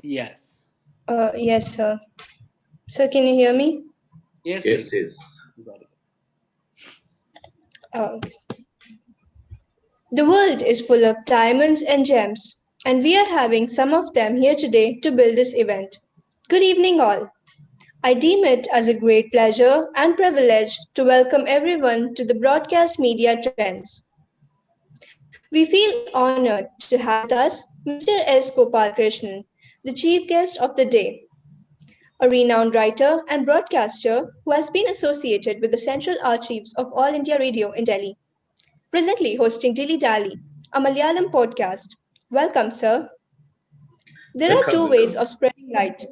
Yes. Yes, sir. Sir, can you hear me? Yes. Yes, Devi. yes. Got it. Uh, the world is full of diamonds and gems, and we are having some of them here today to build this event. Good evening, all. I deem it as a great pleasure and privilege to welcome everyone to the Broadcast Media Trends. We feel honored to have with us Mr. S. Gopalkrishnan, the chief guest of the day, a renowned writer and broadcaster who has been associated with the central archives of All India Radio in Delhi, presently hosting Dilly Dally, a Malayalam podcast. Welcome, sir. There are Welcome, two ways welcome. of spreading light: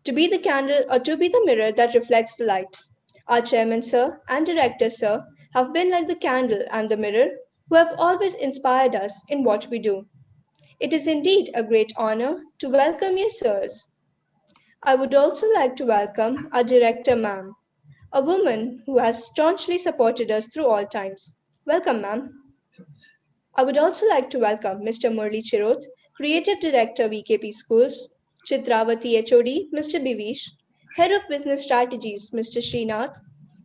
to be the candle or to be the mirror that reflects the light. Our chairman, sir, and director, sir, have been like the candle and the mirror who have always inspired us in what we do. It is indeed a great honor to welcome you, sirs. I would also like to welcome our director, ma'am, a woman who has staunchly supported us through all times. Welcome, ma'am. I would also like to welcome Mr. Murli Chirot, Creative Director, VKP Schools, Chitravati HOD, Mr. Bivish, Head of Business Strategies, Mr. Srinath,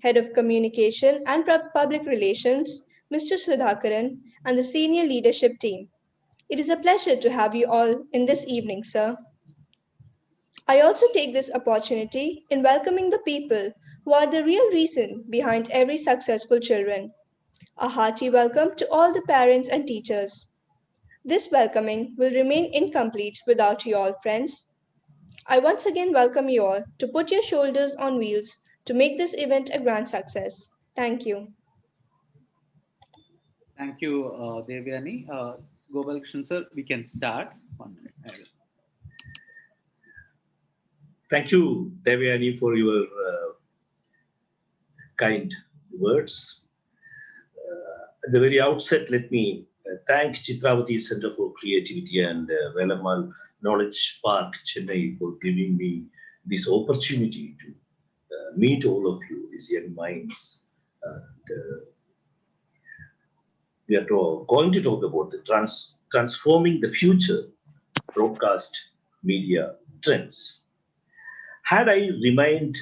Head of Communication and Public Relations, Mr. Sudhakaran, and the senior leadership team. It is a pleasure to have you all in this evening, sir. I also take this opportunity in welcoming the people who are the real reason behind every successful children. A hearty welcome to all the parents and teachers. This welcoming will remain incomplete without you all, friends. I once again welcome you all to put your shoulders on wheels to make this event a grand success. Thank you. Thank you, Devyani. Gopalkrishnan sir, we can start. 1 minute. Thank you, Devyani, for your kind words. At the very outset, let me thank Chitravati Center for Creativity and Velamal Knowledge Park, Chennai, for giving me this opportunity to meet all of you, these young minds. And, we are going to talk about the transforming the future broadcast media trends. Had I remained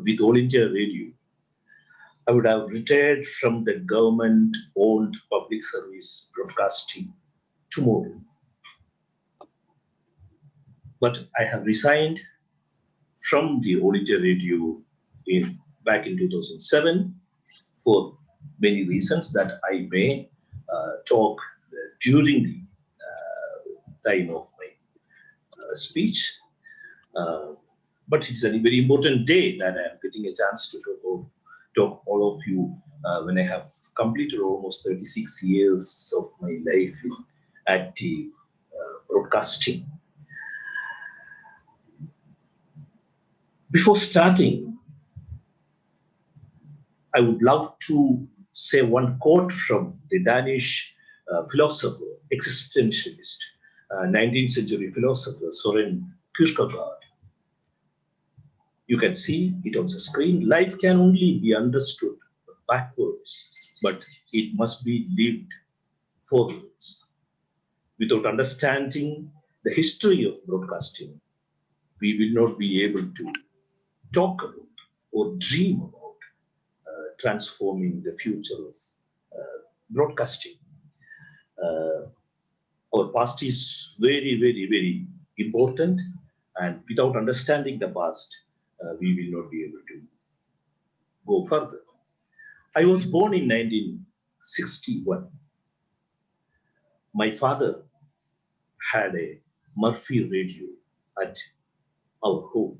with All India Radio, I would have retired from the government owned public service broadcasting tomorrow. But I have resigned from the All India Radio back in 2007 for many reasons that I may talk during the time of my speech. But it's a very important day that I'm getting a chance to talk all of you when I have completed almost 36 years of my life in active broadcasting. Before starting, I would love to say one quote from the Danish philosopher, existentialist, 19th century philosopher Soren Kierkegaard. You can see it on the screen. Life can only be understood backwards, but it must be lived forwards. Without understanding the history of broadcasting, we will not be able to talk about or dream about transforming the future of broadcasting. Our past is very, very, very important, and without understanding the past, we will not be able to go further. I was born in 1961. My father had a Murphy radio at our home.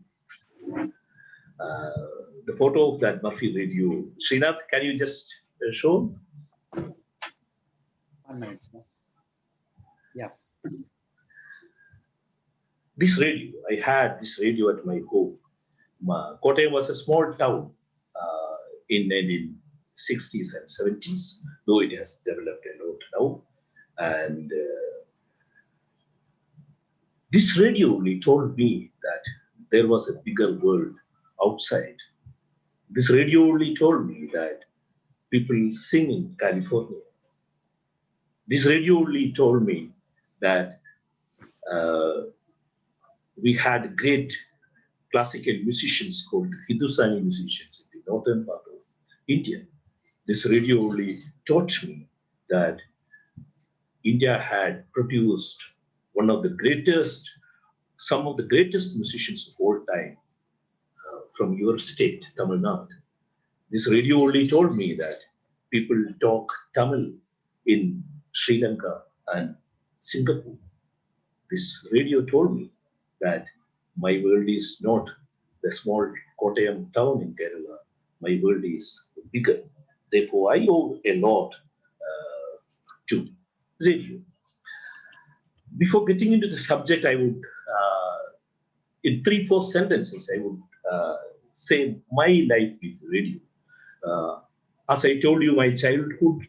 The photo of that Murphy radio, Srinath, can you just show? 1 minute, sir. Yeah. This radio, I had this radio at my home. Kottayam was a small town in 1960s and 70s, though it has developed a lot now. And this radio only told me that there was a bigger world outside. This radio only told me that people sing in California. This radio only told me that we had great classical musicians called Hindustani musicians in the northern part of India. This radio only taught me that India had produced one of the greatest, some of the greatest musicians of all time from your state, Tamil Nadu. This radio only told me that people talk Tamil in Sri Lanka and Singapore. This radio told me that my world is not the small Kottayam town in Kerala. My world is bigger. Therefore, I owe a lot to radio. Before getting into the subject, I would, in 3, 4 sentences, I would say my life with radio. As I told you, my childhood,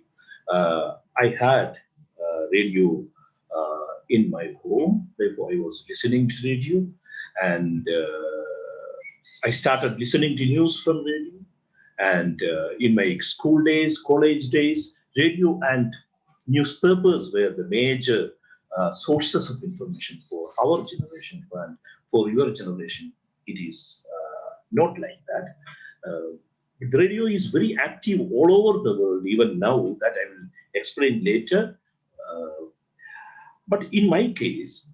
I had radio in my home. Therefore, I was listening to radio, and I started listening to news from radio. And in my school days, college days, radio and newspapers were the major sources of information for our generation and for your generation. It is not like that. The radio is very active all over the world, even now, that I will explain later. But in my case,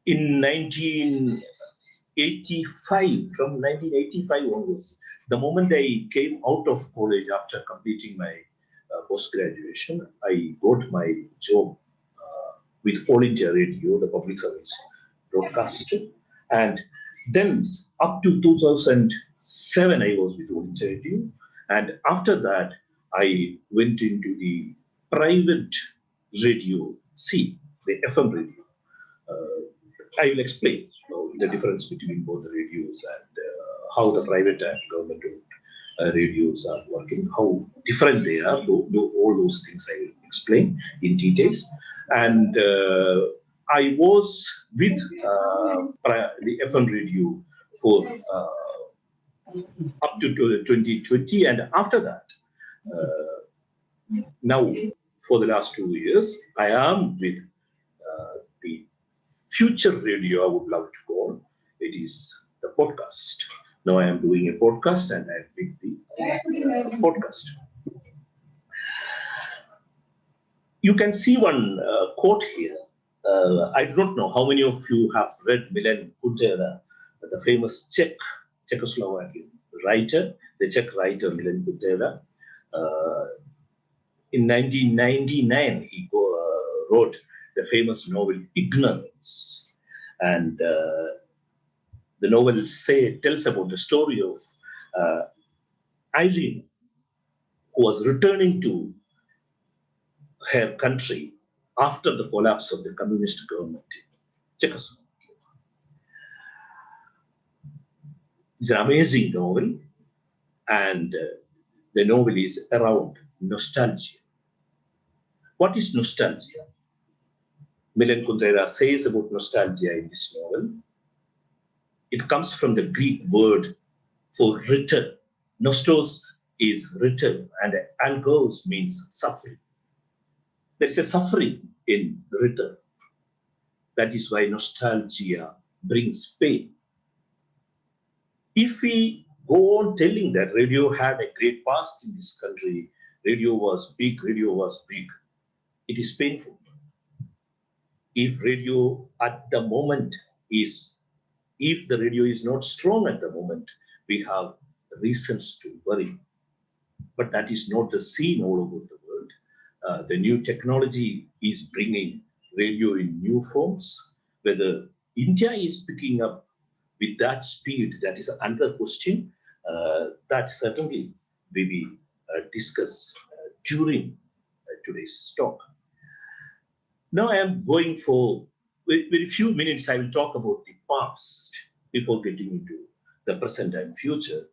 in 1985, from 1985 onwards, the moment I came out of college after completing my post-graduation, I got my job with All India Radio, the public service broadcaster. And then up to 2007, I was with All India Radio. And after that, I went into the private radio, the FM radio. I will explain the difference between both the radios and how the private and government radios are working, how different they are. All those things I will explain in details. And I was with the FM radio for up to 2020, and after that, now for the last 2 years, I am with the future radio, I would love to call. It is the podcast. Now I am doing a podcast, and I picked the podcast. You can see one quote here. I do not know how many of you have read Milan Kundera, the famous Czechoslovakian writer, the Czech writer Milan Kundera. In 1999, he wrote the famous novel Ignorance. And the novel tells about the story of Irene, who was returning to her country after the collapse of the communist government in Czechoslovakia. It's an amazing novel, and the novel is around nostalgia. What is nostalgia? Milan Kundera says about nostalgia in this novel. It comes from the Greek word for return. Nostos is return, and algos means suffering. There is a suffering in return. That is why nostalgia brings pain. If we go on telling that radio had a great past in this country, radio was big, it is painful. If radio at the moment if the radio is not strong at the moment, we have reasons to worry. But that is not the scene all over the world. The new technology is bringing radio in new forms. Whether India is picking up with that speed, that is another question. That certainly we will discuss during today's talk. Now I am going for very few minutes. I will talk about the past before getting into the present and future.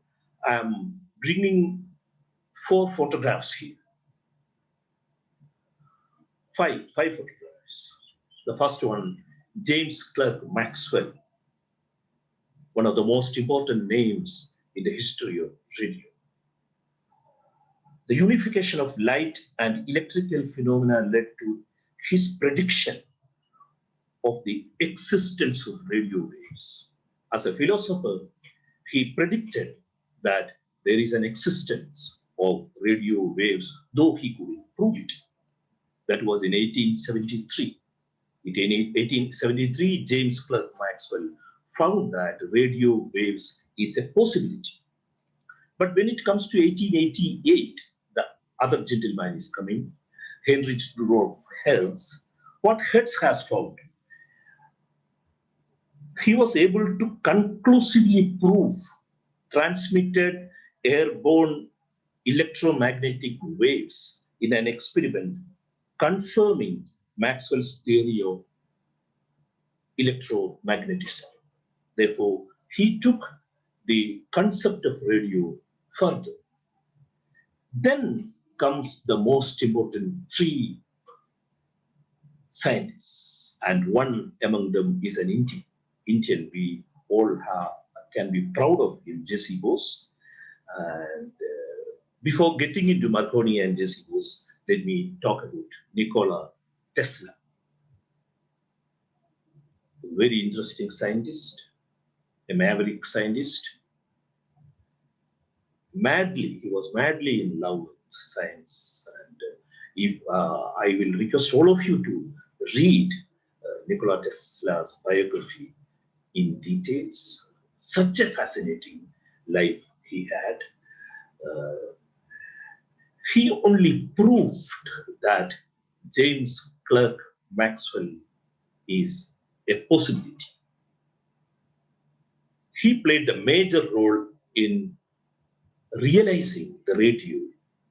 I am bringing 4 photographs here. Five photographs. The first one, James Clerk Maxwell, one of the most important names in the history of radio. The unification of light and electrical phenomena led to his prediction of the existence of radio waves. As a philosopher, he predicted that there is an existence of radio waves, though he couldn't prove it. That was in 1873. In 1873, James Clerk Maxwell found that radio waves is a possibility. But when it comes to 1888, the other gentleman is coming, Heinrich Rudolf Hertz. What Hertz has found, he was able to conclusively prove transmitted airborne electromagnetic waves in an experiment, confirming Maxwell's theory of electromagnetism. Therefore, he took the concept of radio further. Then comes the most important three scientists, and one among them is an Indian. We all can be proud of him, Jesse Bose. And before getting into Marconi and Jesse Bose, let me talk about Nikola Tesla. A very interesting scientist, a maverick scientist. He was madly in love with science. And if I will request all of you to read Nikola Tesla's biography in details. Such a fascinating life he had. He only proved that James Clerk Maxwell is a possibility. He played a major role in realizing the radio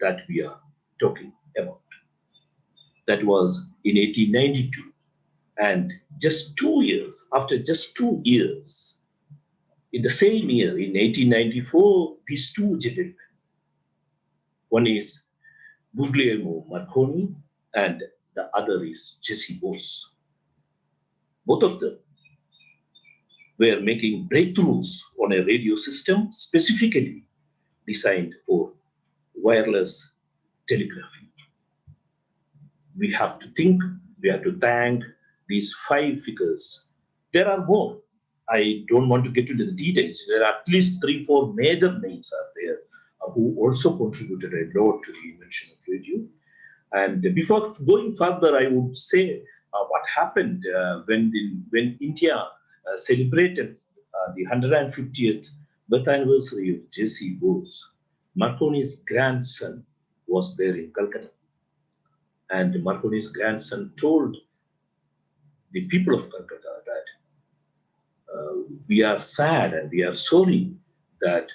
that we are talking about. That was in 1892. And after just 2 years, in the same year, in 1894, these two gentlemen, one is Guglielmo Marconi and the other is Jesse Bose. Both of them were making breakthroughs on a radio system specifically designed for wireless telegraphy. We have to thank these 5 figures. There are more. I don't want to get into the details. There are at least 3-4 major names are there who also contributed a lot to the invention of radio. And before going further, I would say what happened when India celebrated the 150th birth anniversary of Jesse Bose. Marconi's grandson was there in Calcutta. And Marconi's grandson told the people of Calcutta that we are sad and we are sorry that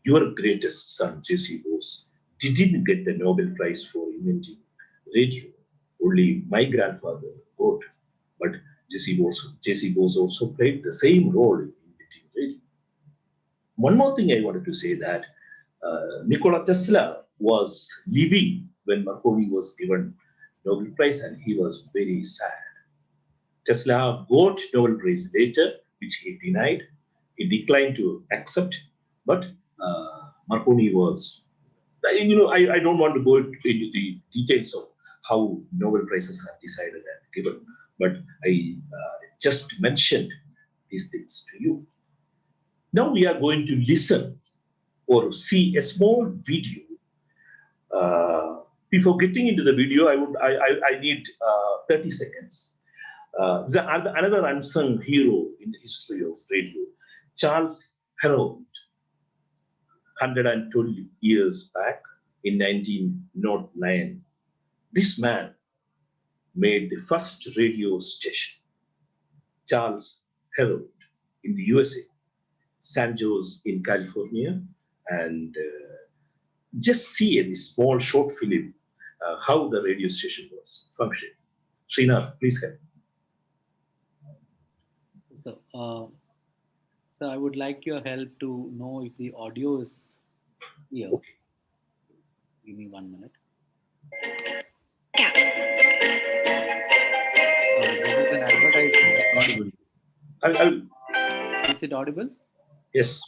your greatest son, Jesse Bose, didn't get the Nobel Prize for inventing radio. Only my grandfather got. But Jesse Bose also played the same role in inventing radio. One more thing I wanted to say that Nikola Tesla was living when Marconi was given Nobel Prize, and he was very sad. Tesla got Nobel Prize later, which he denied. He declined to accept, but Marconi was. I don't want to go into the details of how Nobel Prizes are decided and given, but I just mentioned these things to you. Now we are going to listen or see a small video. Before getting into the video, I need 30 seconds. Another unsung hero in the history of radio, Charles Herald, 112 years back in 1909. This man made the first radio station, Charles Herald, in the USA, San Jose in California, and just see a small short film how the radio station was functioning. Srinath, please help. So I would like your help to know if the audio is here. Okay. Give me 1 minute. So this is an advertisement. Audible. Is it audible? Yes.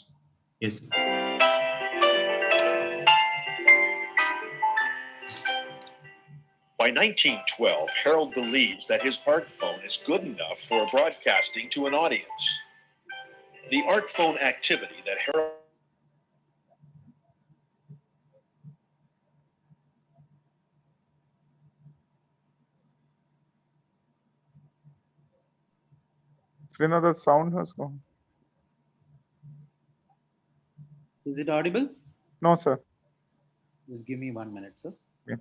Yes. By 1912, Harold believes that his ARC phone is good enough for broadcasting to an audience. The ARC phone activity that Harold Srinath, the sound has gone. Is it audible? No, sir. Just give me 1 minute, sir. Yeah.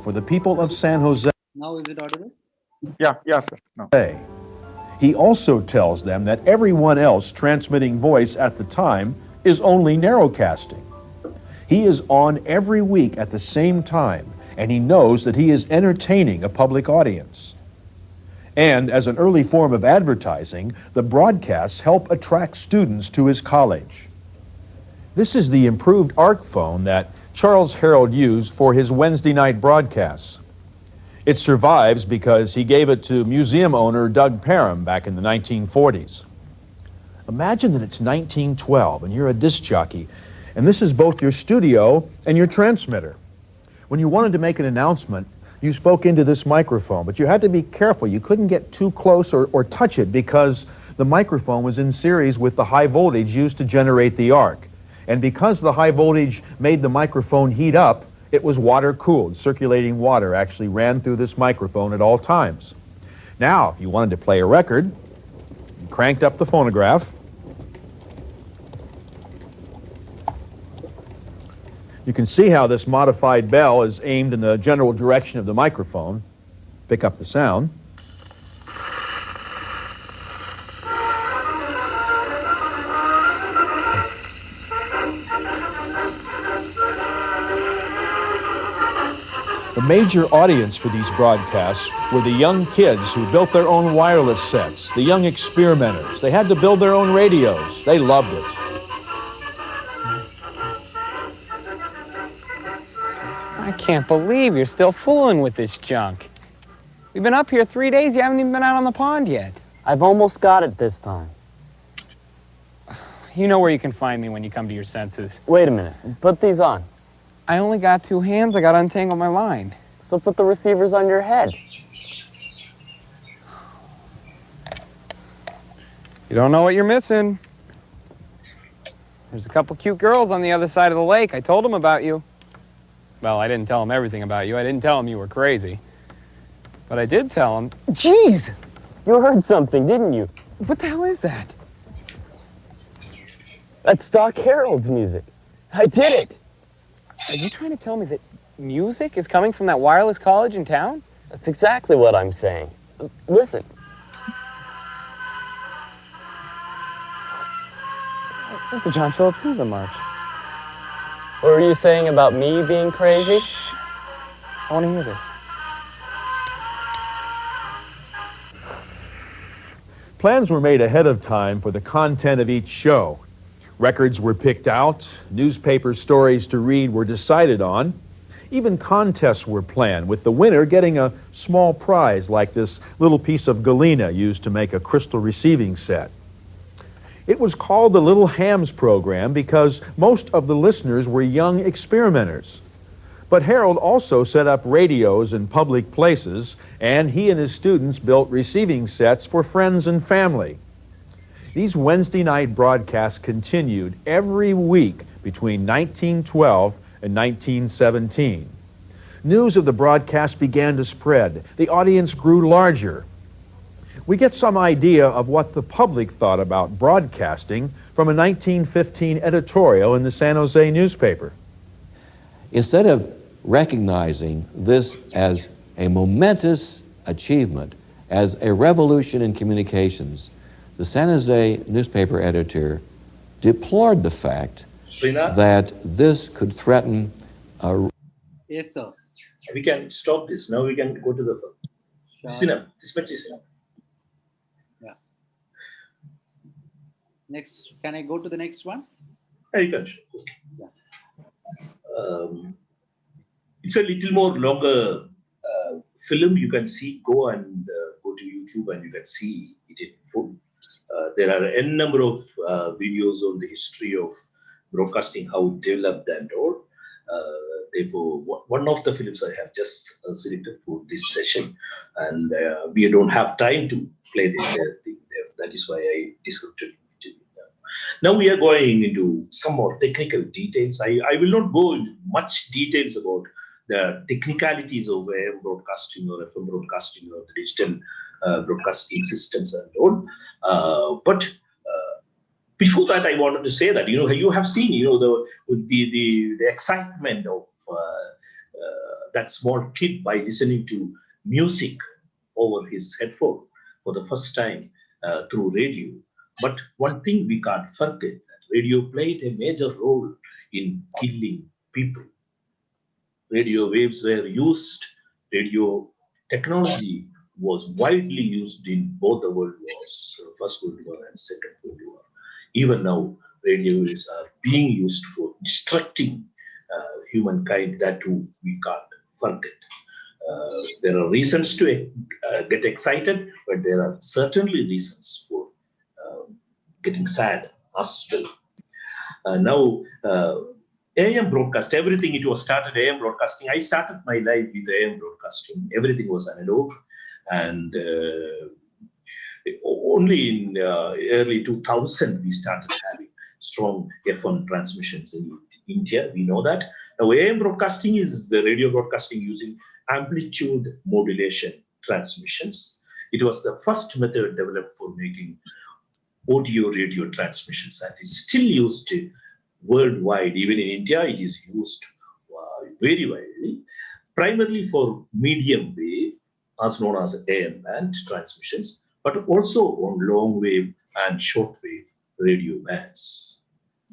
For the people of San Jose. Now is it audible? Yeah, sir. No. He also tells them that everyone else transmitting voice at the time is only narrowcasting. He is on every week at the same time, and he knows that he is entertaining a public audience. And as an early form of advertising, the broadcasts help attract students to his college. This is the improved ARC phone that Charles Harold used for his Wednesday night broadcasts. It survives because he gave it to museum owner Doug Parham back in the 1940s. Imagine that it's 1912 and you're a disc jockey, and this is both your studio and your transmitter. When you wanted to make an announcement, you spoke into this microphone, but you had to be careful. You couldn't get too close or touch it because the microphone was in series with the high voltage used to generate the arc. And because the high voltage made the microphone heat up, it was water cooled. Circulating water actually ran through this microphone at all times. Now, if you wanted to play a record, you cranked up the phonograph. You can see how this modified bell is aimed in the general direction of the microphone. Pick up the sound. The major audience for these broadcasts were the young kids who built their own wireless sets, the young experimenters. They had to build their own radios. They loved it. I can't believe you're still fooling with this junk. We've been up here 3 days, you haven't even been out on the pond yet. I've almost got it this time. You know where you can find me when you come to your senses. Wait a minute. Put these on. I only got 2 hands, I gotta untangle my line. So put the receivers on your head. You don't know what you're missing. There's a couple cute girls on the other side of the lake. I told them about you. Well, I didn't tell them everything about you. I didn't tell them you were crazy. But I did tell them... Jeez! You heard something, didn't you? What the hell is that? That's Doc Harold's music. I did it. Are you trying to tell me that music is coming from that wireless college in town? That's exactly what I'm saying. Listen. That's the John Philip Sousa March. What were you saying about me being crazy? Shh. I want to hear this. Plans were made ahead of time for the content of each show. Records were picked out, newspaper stories to read were decided on. Even contests were planned, with the winner getting a small prize like this little piece of galena used to make a crystal receiving set. It was called the Little Hams Program because most of the listeners were young experimenters. But Harold also set up radios in public places, and he and his students built receiving sets for friends and family. These Wednesday night broadcasts continued every week between 1912 and 1917. News of the broadcast began to spread. The audience grew larger. We get some idea of what the public thought about broadcasting from a 1915 editorial in the San Jose newspaper. Instead of recognizing this as a momentous achievement, as a revolution in communications, the San Jose newspaper editor deplored the fact that this could threaten a... Yes, sir. We can stop this. Now we can go to the phone. This is enough. This much is enough. Yeah. Next, can I go to the next one? Yeah, you can. Yeah. It's a little more longer film. You can see, go to YouTube and you can see it in full. There are n number of videos on the history of broadcasting, how it developed and all. Therefore, one of the films I have just selected for this session, and we don't have time to play this thing there. That is why I disrupted it. Now we are going into some more technical details. I will not go into much details about the technicalities of AM broadcasting or FM broadcasting or the digital broadcasting systems and all. But before that, I wanted to say that you have seen the excitement of that small kid by listening to music over his headphone for the first time through radio. But one thing we can't forget, that radio played a major role in killing people. Radio waves were used, radio technology was widely used in both the world wars, First World War and Second World War. Even now, radio waves are being used for destructing humankind. That too we can't forget. There are reasons to get excited, but there are certainly reasons for getting sad as well. Now, AM broadcast, everything it was started AM broadcasting. I started my life with AM broadcasting. Everything was analog, and only in early 2000 we started having strong FM transmissions in India. We know that. Now, AM broadcasting is the radio broadcasting using amplitude modulation transmissions. It was the first method developed for making audio radio transmissions, and it's still used worldwide. Even in India, it is used very widely, primarily for medium wave, as known as AM band transmissions, but also on long wave and short wave radio bands.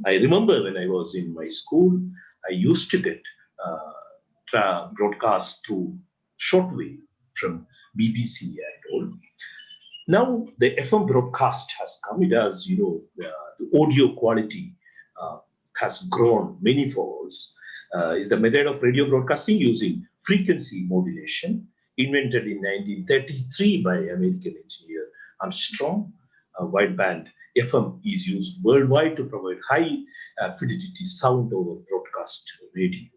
I remember when I was in my school, I used to get broadcast through shortwave from BBC and all. Now the FM broadcast has come. It has, the audio quality has grown many folds. Is the method of radio broadcasting using frequency modulation, invented in 1933 by American engineer Armstrong. Wideband FM is used worldwide to provide high fidelity sound over broadcast radio.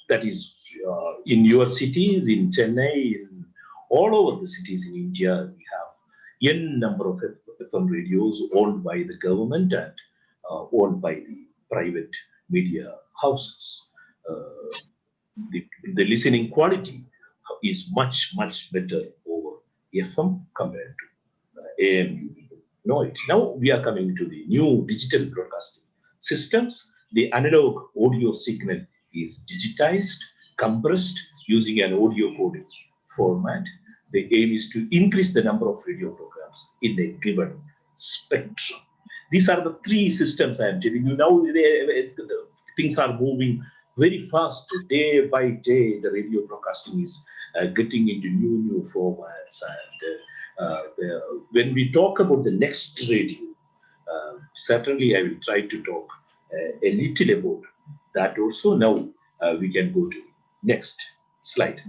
That is in your cities, in Chennai, in all over the cities in India, we have n number of FM radios owned by the government and owned by the private media houses. The listening quality is much, much better over FM compared to AM. Know it. Now we are coming to the new digital broadcasting systems. The analog audio signal is digitized, compressed using an audio coding format. The aim is to increase the number of radio programs in a given spectrum. These are the three systems I am telling you. Now things are moving very fast. Day by day, the radio broadcasting is getting into new formats. And when we talk about the next radio, certainly I will try to talk a little about that also. Now we can go to next slide.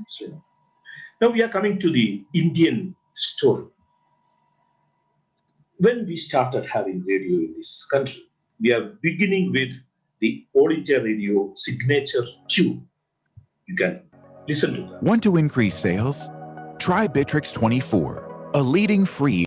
Now we are coming to the Indian story. When we started having radio in this country, we are beginning with the All India Radio signature tune. You can listen to that. Want to increase sales? Try Bitrix 24, a leading free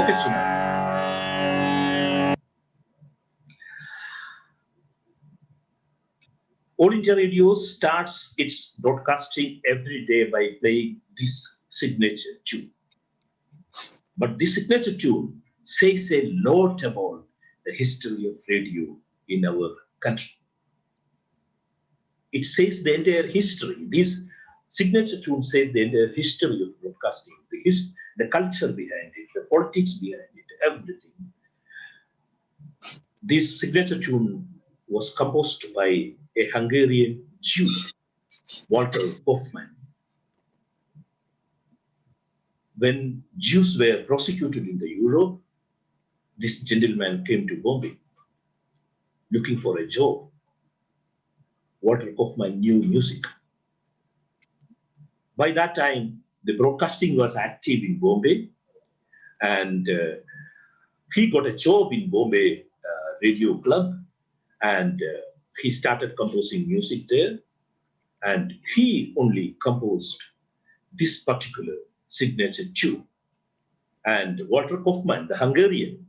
Okay, Suna. All India Radio starts its broadcasting every day by playing this signature tune. But this signature tune says a lot about the history of radio in our country. It says the entire history. This signature tune says the entire history of broadcasting, the culture behind it, the politics behind it, everything. This signature tune was composed by a Hungarian Jew, Walter Hoffman. When Jews were prosecuted in the Europe, this gentleman came to Bombay looking for a job. Walter Hoffman knew music. By that time, the broadcasting was active in Bombay, and he got a job in Bombay Radio Club, and he started composing music there. And he only composed this particular signature tune. And Walter Hoffman, the Hungarian,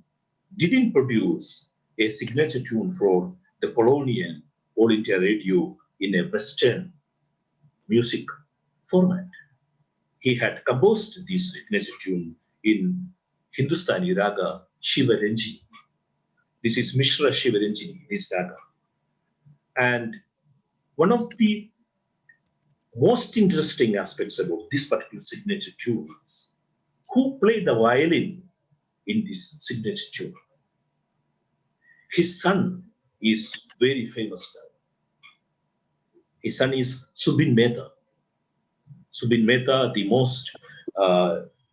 didn't produce a signature tune for the colonial All India Radio in a Western music format. He had composed this signature tune in Hindustani raga Shivaranjini. This is Mishra Shivaranjini, this raga. And one of the most interesting aspects about this particular signature tune is who played the violin in this signature tune. His son is very famous guy. His son is Subin Mehta. Subin Mehta, the most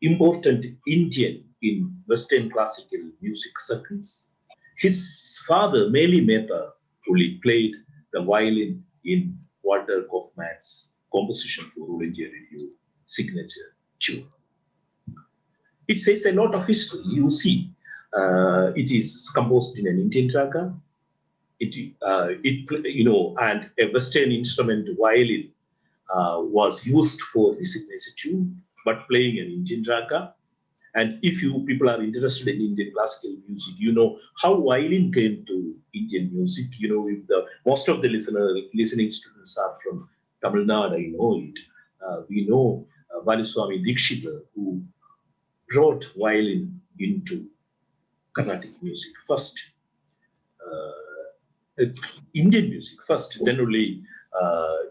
important Indian in Western classical music circles. His father, Meli Mehta, only played the violin in Walter Hoffman's composition for All India Radio signature tune. It says a lot of history. You see, it is composed in an Indian raga. And a Western instrument, violin, was used for the signature tune, but playing an Indian raga. And if you people are interested in Indian classical music, you know how violin came to Indian music. You know, if most of the listening students are from Tamil Nadu, I know it. We know Valiswami Dikshita, who brought violin into Carnatic music first. Indian music first, then only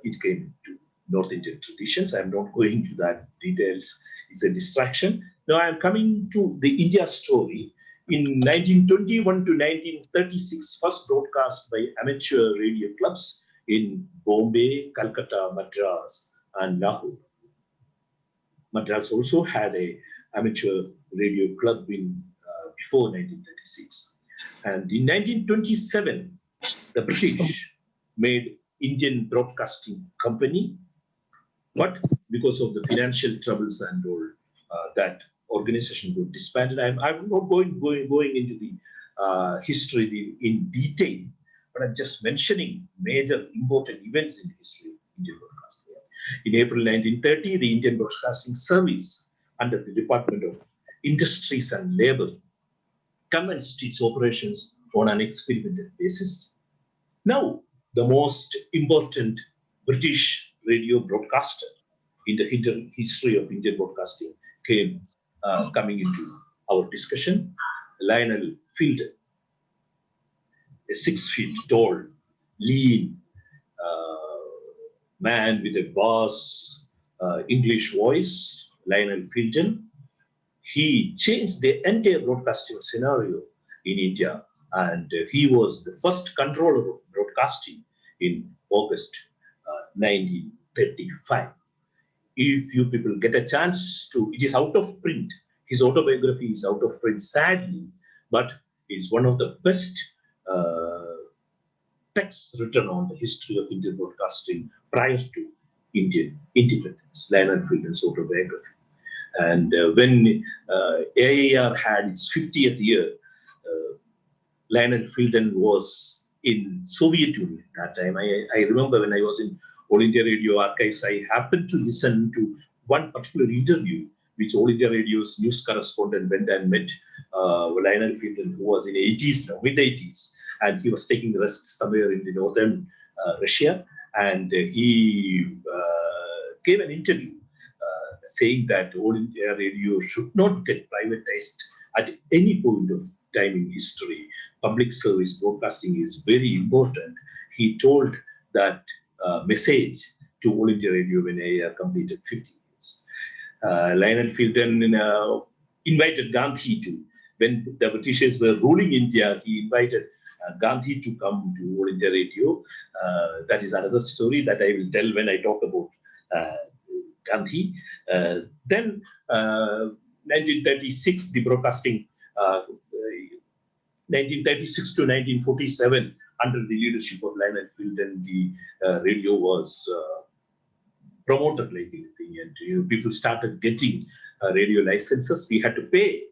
it came to North Indian traditions. I'm not going to that details. It's a distraction. Now I'm coming to the India story. In 1921 to 1936, first broadcast by amateur radio clubs in Bombay, Calcutta, Madras, and Lahore. Madras also had a amateur radio club in before 1936. And in 1927, the British made Indian Broadcasting Company, but because of the financial troubles and all, that organization got disbanded. I'm not going into the history in detail, but I'm just mentioning major important events in the history of Indian broadcasting. In April 1930, the Indian Broadcasting Service, under the Department of Industries and Labor, commenced its operations on an experimental basis. Now, the most important British radio broadcaster in the history of Indian broadcasting coming into our discussion, Lionel Fielden, a 6 feet tall, lean man with a bass English voice, Lionel Fielden. He changed the entire broadcasting scenario in India, and he was the first controller of broadcasting in August 1935. If you people get a chance to, it is out of print. His autobiography is out of print, sadly, but it's one of the best texts written on the history of Indian broadcasting prior to Indian independence, Lionel Fielden's autobiography. And when AIR had its 50th year, Lionel Fielden was in Soviet Union at that time. I remember when I was in All India Radio archives, I happened to listen to one particular interview which All India Radio's news correspondent went and met Lionel Fielden, who was in 80s now, mid-80s, and he was taking rest somewhere in the northern Russia, and he gave an interview saying that All India Radio should not get privatized at any point of time in history. Public service broadcasting is very important. He told that message to All India Radio when AIR completed 50 years. Lionel Fielden invited Gandhi to, when the Britishers were ruling India, he invited Gandhi to come to All India Radio. That is another story that I will tell when I talk about Gandhi. Then 1936, the broadcasting, 1936 to 1947, under the leadership of Lionel Fielden, the radio was promoted like anything, and people started getting radio licenses. We had to pay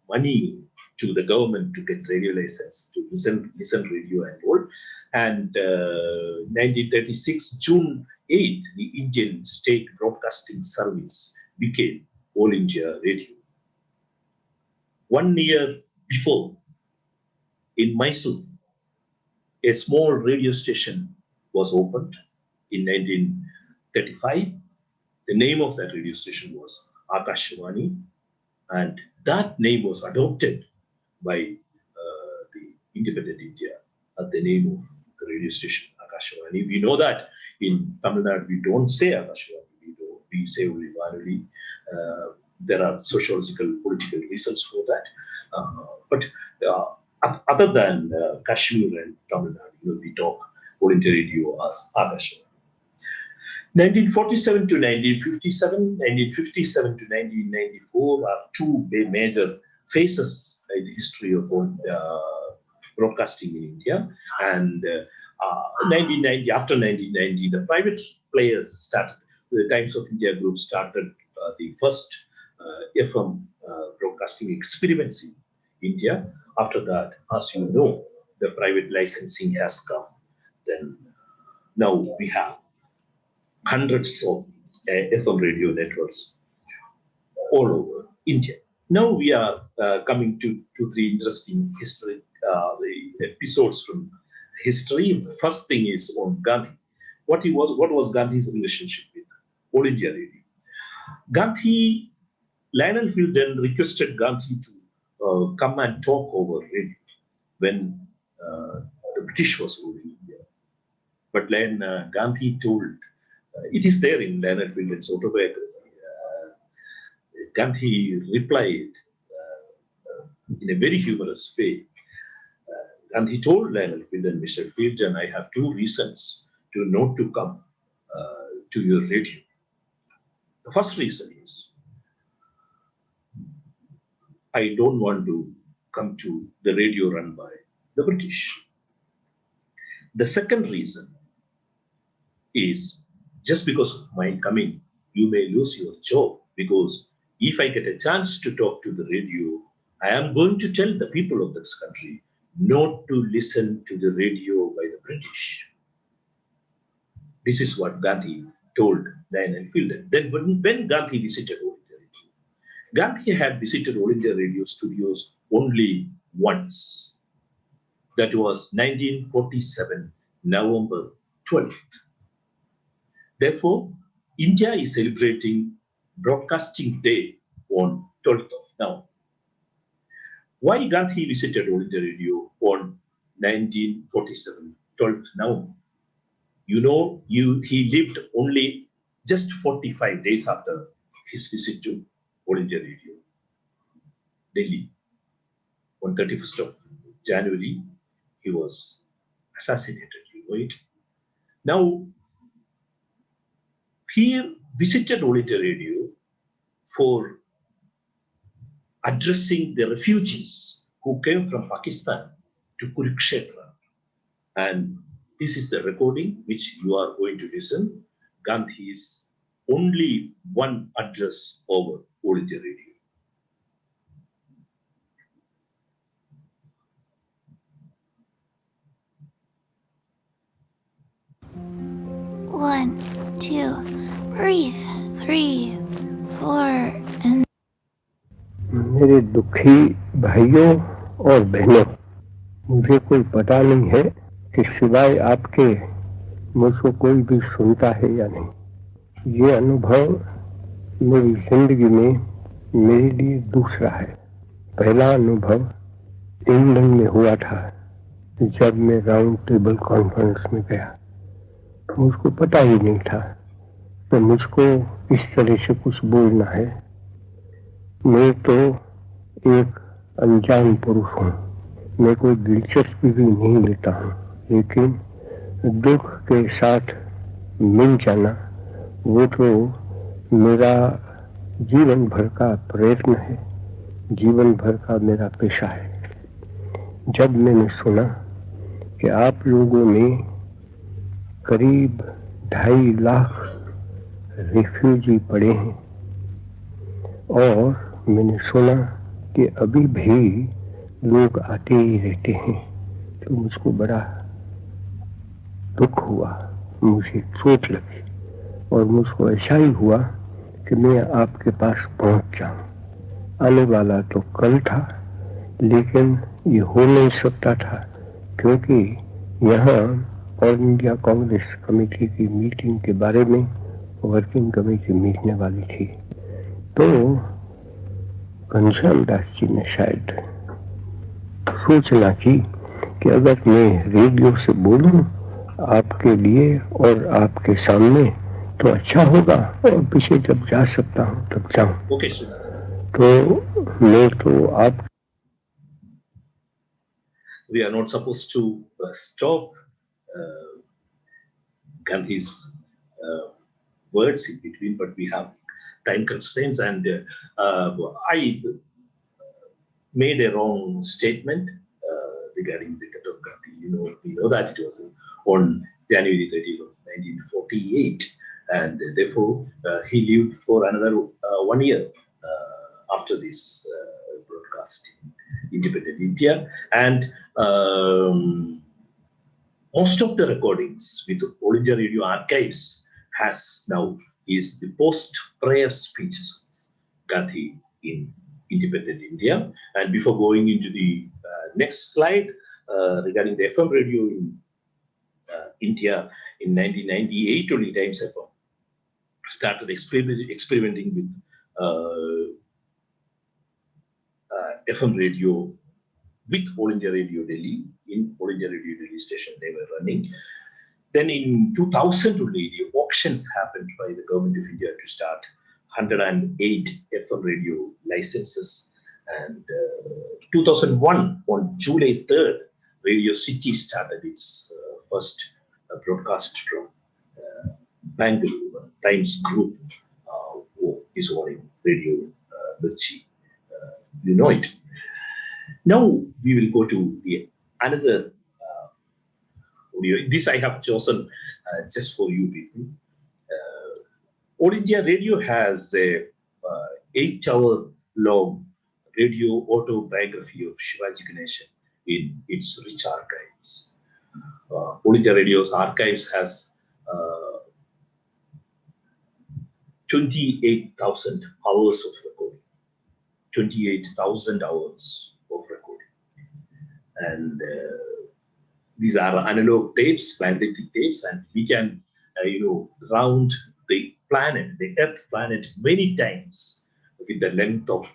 money to the government to get radio license to listen radio and all. And 1936 June 8th, the Indian State Broadcasting Service became All India Radio. 1 year before, in Mysore, a small radio station was opened in 1935. The name of that radio station was Akashvani, and that name was adopted by the independent India as the name of the radio station, Akashvani. We know that in Tamil Nadu we don't say Akashvani, we say only Vanuli. There are sociological, political reasons for that. But other than Kashmir and Tamil Nadu, we talk All India Radio as Akashvani. 1947 to 1957, 1957 to 1994 are two major phases in the history of broadcasting in India. And 1990, after 1990, the private players started. The Times of India group started the first FM broadcasting experiments in India. After that, as you know, the private licensing has come. Then now we have hundreds of FM radio networks all over India. Now we are coming to 2-3 interesting history episodes from history. First thing is on Gandhi. What was Gandhi's relationship with All India Radio? Lionel Fielden requested Gandhi to come and talk over radio when the British was ruling India. But then Gandhi told, it is there in Lionel Fielden's autobiography. Gandhi replied in a very humorous way. Gandhi told Lionel Fielden, Mr. Fielden, I have 2 reasons to not to come to your radio. The first reason is, I don't want to come to the radio run by the British. The second reason is, just because of my coming, you may lose your job, because if I get a chance to talk to the radio, I am going to tell the people of this country not to listen to the radio by the British. This is what Gandhi told Lionel Fielden. Then when Gandhi visited All India Radio, Gandhi had visited All India Radio studios only once. That was 1947, November 12th. Therefore, India is celebrating Broadcasting Day on 12th of November. Why Gandhi visited All India Radio on 1947, 12th November? You know, he lived only just 45 days after his visit to All India Radio, Delhi. On 31st of January, he was assassinated, you know it. Now, he visited All India Radio for addressing the refugees who came from Pakistan to Kurukshetra. And this is the recording which you are going to listen. Gandhi's only one address over All India Radio. One, two, breathe. 3, 4, and मेरे दुखी भाइयों और बहनों, मुझे कोई पता नहीं है कि सिवाय आपके मुझको कोई भी सुनता है या नहीं। ये अनुभव मेरी जिंदगी में मेरे लिए दूसरा है। पहला अनुभव इंग्लैंड में हुआ था, जब मैं राउंड टेबल कॉन्फ्रेंस में गया। मुझको पता ही नहीं था तो मुझको इस तरह से कुछ बोलना है। मैं तो एक अनजान पुरुष हूँ, मैं कोई दिलचस्पी भी नहीं लेता हूँ, लेकिन दुख के साथ मिल जाना वो तो मेरा जीवन भर का प्रयत्न है, जीवन भर का मेरा पेशा है। जब मैंने सुना कि आप लोगों ने करीब 2.5 लाख रिफ्यूजी पड़े हैं और मैंने सुना कि अभी भी लोग आते ही रहते हैं, तो मुझको बड़ा दुख हुआ, मुझे सोच लगी और मुझको ऐसा ही हुआ कि मैं आपके पास पहुंच जाऊं। आने वाला तो कल था, लेकिन ये हो नहीं सकता था क्योंकि यहाँ ऑल इंडिया कांग्रेस कमेटी की मीटिंग के बारे में वर्किंग कमेटी मिलने वाली थी। तो घनश्याम दास जी ने शायद सोचना की कि अगर मैं रेडियो से बोलूं आपके लिए और आपके सामने तो अच्छा होगा, और पीछे जब जा सकता हूं तब जाऊं। तो मैं तो आप We are not supposed to stop Gandhi's words in between, but we have time constraints, and I made a wrong statement regarding the death of Gandhi. We know that it was on January 30th of 1948, and therefore he lived for another 1 year after this broadcast in independent India, and most of the recordings with All India Radio Archives has now is the post-prayer speeches of Gandhi in independent India. And before going into the next slide regarding the FM radio in India in 1998, only Times FM started experimenting with FM radio with All India Radio Delhi. In All India Radio Delhi station they were running. Then in 2000 only the auctions happened by the government of India to start 108 FM radio licenses. And 2001 on July 3rd, Radio City started its first broadcast from Bangalore. Times Group is owning Radio Mirchi. You know it. Now we will go to the another audio. This I have chosen just for you people. All India Radio has a 8-hour long radio autobiography of Shivaji Ganesan in its rich archives. All India Radio's archives has 28,000 hours of recording. 28,000 hours of recording. And these are analog tapes, magnetic tapes, and we can, round the planet, the Earth planet, many times with the length of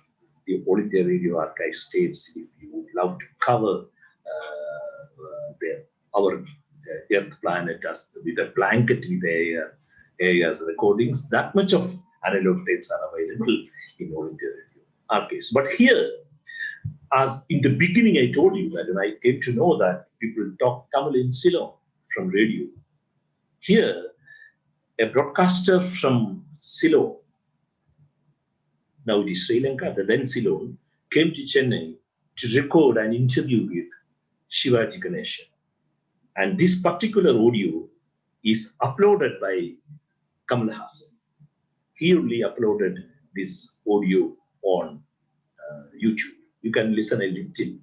the All India Radio Archives tapes. If you would love to cover our Earth planet as with a blanket with areas recordings, that much of analog tapes are available in All India Radio Archives. But here, as in the beginning, I told you that when I came to know that people talk Tamil in Ceylon from radio. Here, a broadcaster from Ceylon, now it is Sri Lanka, the then Ceylon, came to Chennai to record an interview with Shivaji Ganesan. And this particular audio is uploaded by Kamal Hassan. He only uploaded this audio on YouTube. You can listen a little.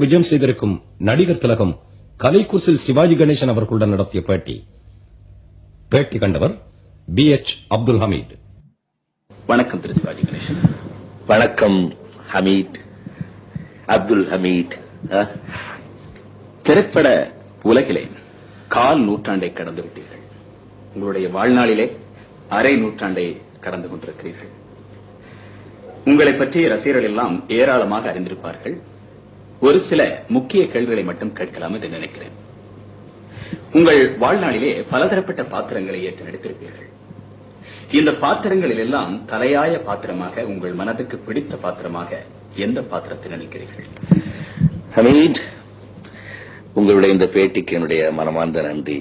விஜயம் செய்திருக்கும் நடிகர் திலகம் கலைக்குர்சில் சிவாஜி கணேசன் அவர்களுடன் நடத்திய பேட்டி கண்டவர் BH Abdul Hamid. வணக்கம் திரு சிவாஜி கணேசன். வணக்கம் ஹமீத், அப்துல் ஹமீத். திரைப்பட உலகிலே 1/4 நூற்றாண்டை கடந்து விட்டீர்கள். உங்களுடைய வாழ்நாளிலே அரை நூற்றாண்டை கடந்து கொண்டிருக்கிறீர்கள். உங்களை பற்றிய ரசிகர்கள் எல்லாம் ஏராளமாக அறிந்திருப்பார்கள். ஒரு சில முக்கிய கேள்விகளை மட்டும் கேட்கலாம் என்று நினைக்கிறேன். உங்கள் வாழ்நாளிலே பலதரப்பட்ட பாத்திரங்களை ஏற்று நடித்திருப்பீர்கள். இந்த பாத்திரங்களில் எல்லாம் தலையாய பாத்திரமாக உங்கள் மனதுக்கு பிடித்த பாத்திரமாக எந்த பாத்திரத்தை நினைக்கிறீர்கள்? ஹமீத், உங்களுடைய இந்த பேட்டிக்கு என்னுடைய மனமார்ந்த நன்றி.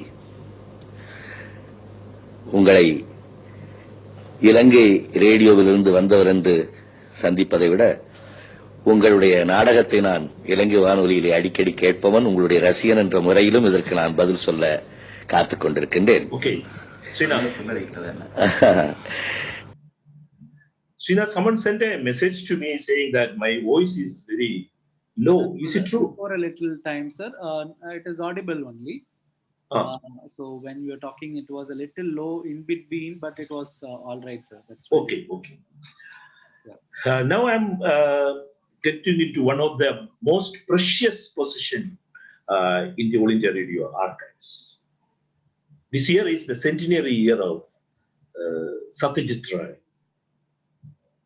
உங்களை இலங்கை ரேடியோவிலிருந்து வந்தவர் என்று சந்திப்பதை விட உங்களுடைய நாடகத்தை நான் இலங்கை வானொலியிலே அடிக்கடி கேட்பவன், உங்களுடைய ரசிகன் என்ற முறையிலும் இதற்கு நான் பதில் சொல்ல காத்துக் கொண்டிருக்கின்றேன். Srinath, someone sent a message to me saying that my voice is very low. Is it true? For a little time, sir. It is audible only. So when you were talking, it was a little low in between, but it was all right, sir. That's right. Okay. Yeah. Now I'm getting into one of the most precious possession in the All India Radio archives. This year is the centenary year of Satyajit Ray,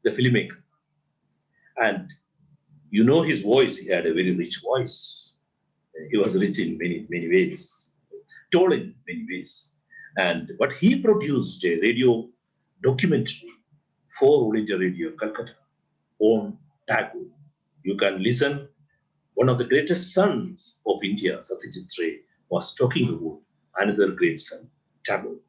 the filmmaker. And you know his voice, he had a very rich voice. He was rich in many ways, told in many ways. But he produced a radio documentary for All India Radio, Calcutta, on Tagore. You can listen. One of the greatest sons of India, Satyajit Ray, was talking about another great son, Tagore.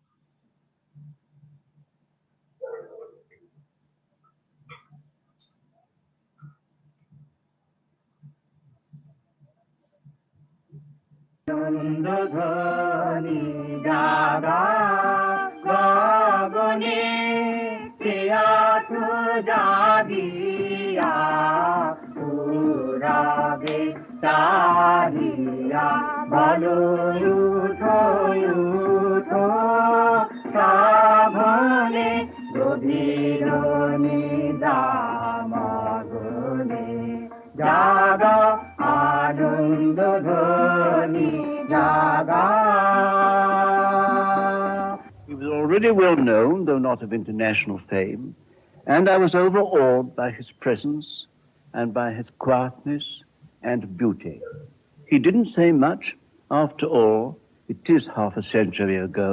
He was already well known, though not of international fame, and I was overawed by his presence and by his quietness and beauty. He didn't say much. After all, it is half a century ago,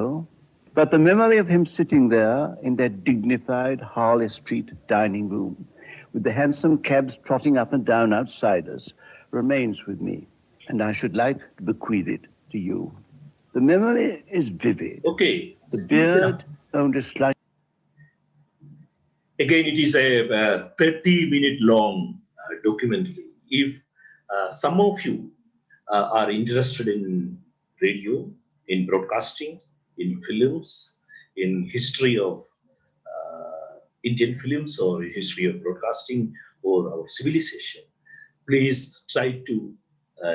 but the memory of him sitting there in that dignified Harley Street dining room with the hansom cabs trotting up and down outside us remains with me, and I should like to bequeath it to you. The memory is vivid. Okay. The beard only slightly. Again, it is a 30-minute long documentary. If some of you are interested in radio, in broadcasting, in films, in history of Indian films or history of broadcasting or our civilization, please try to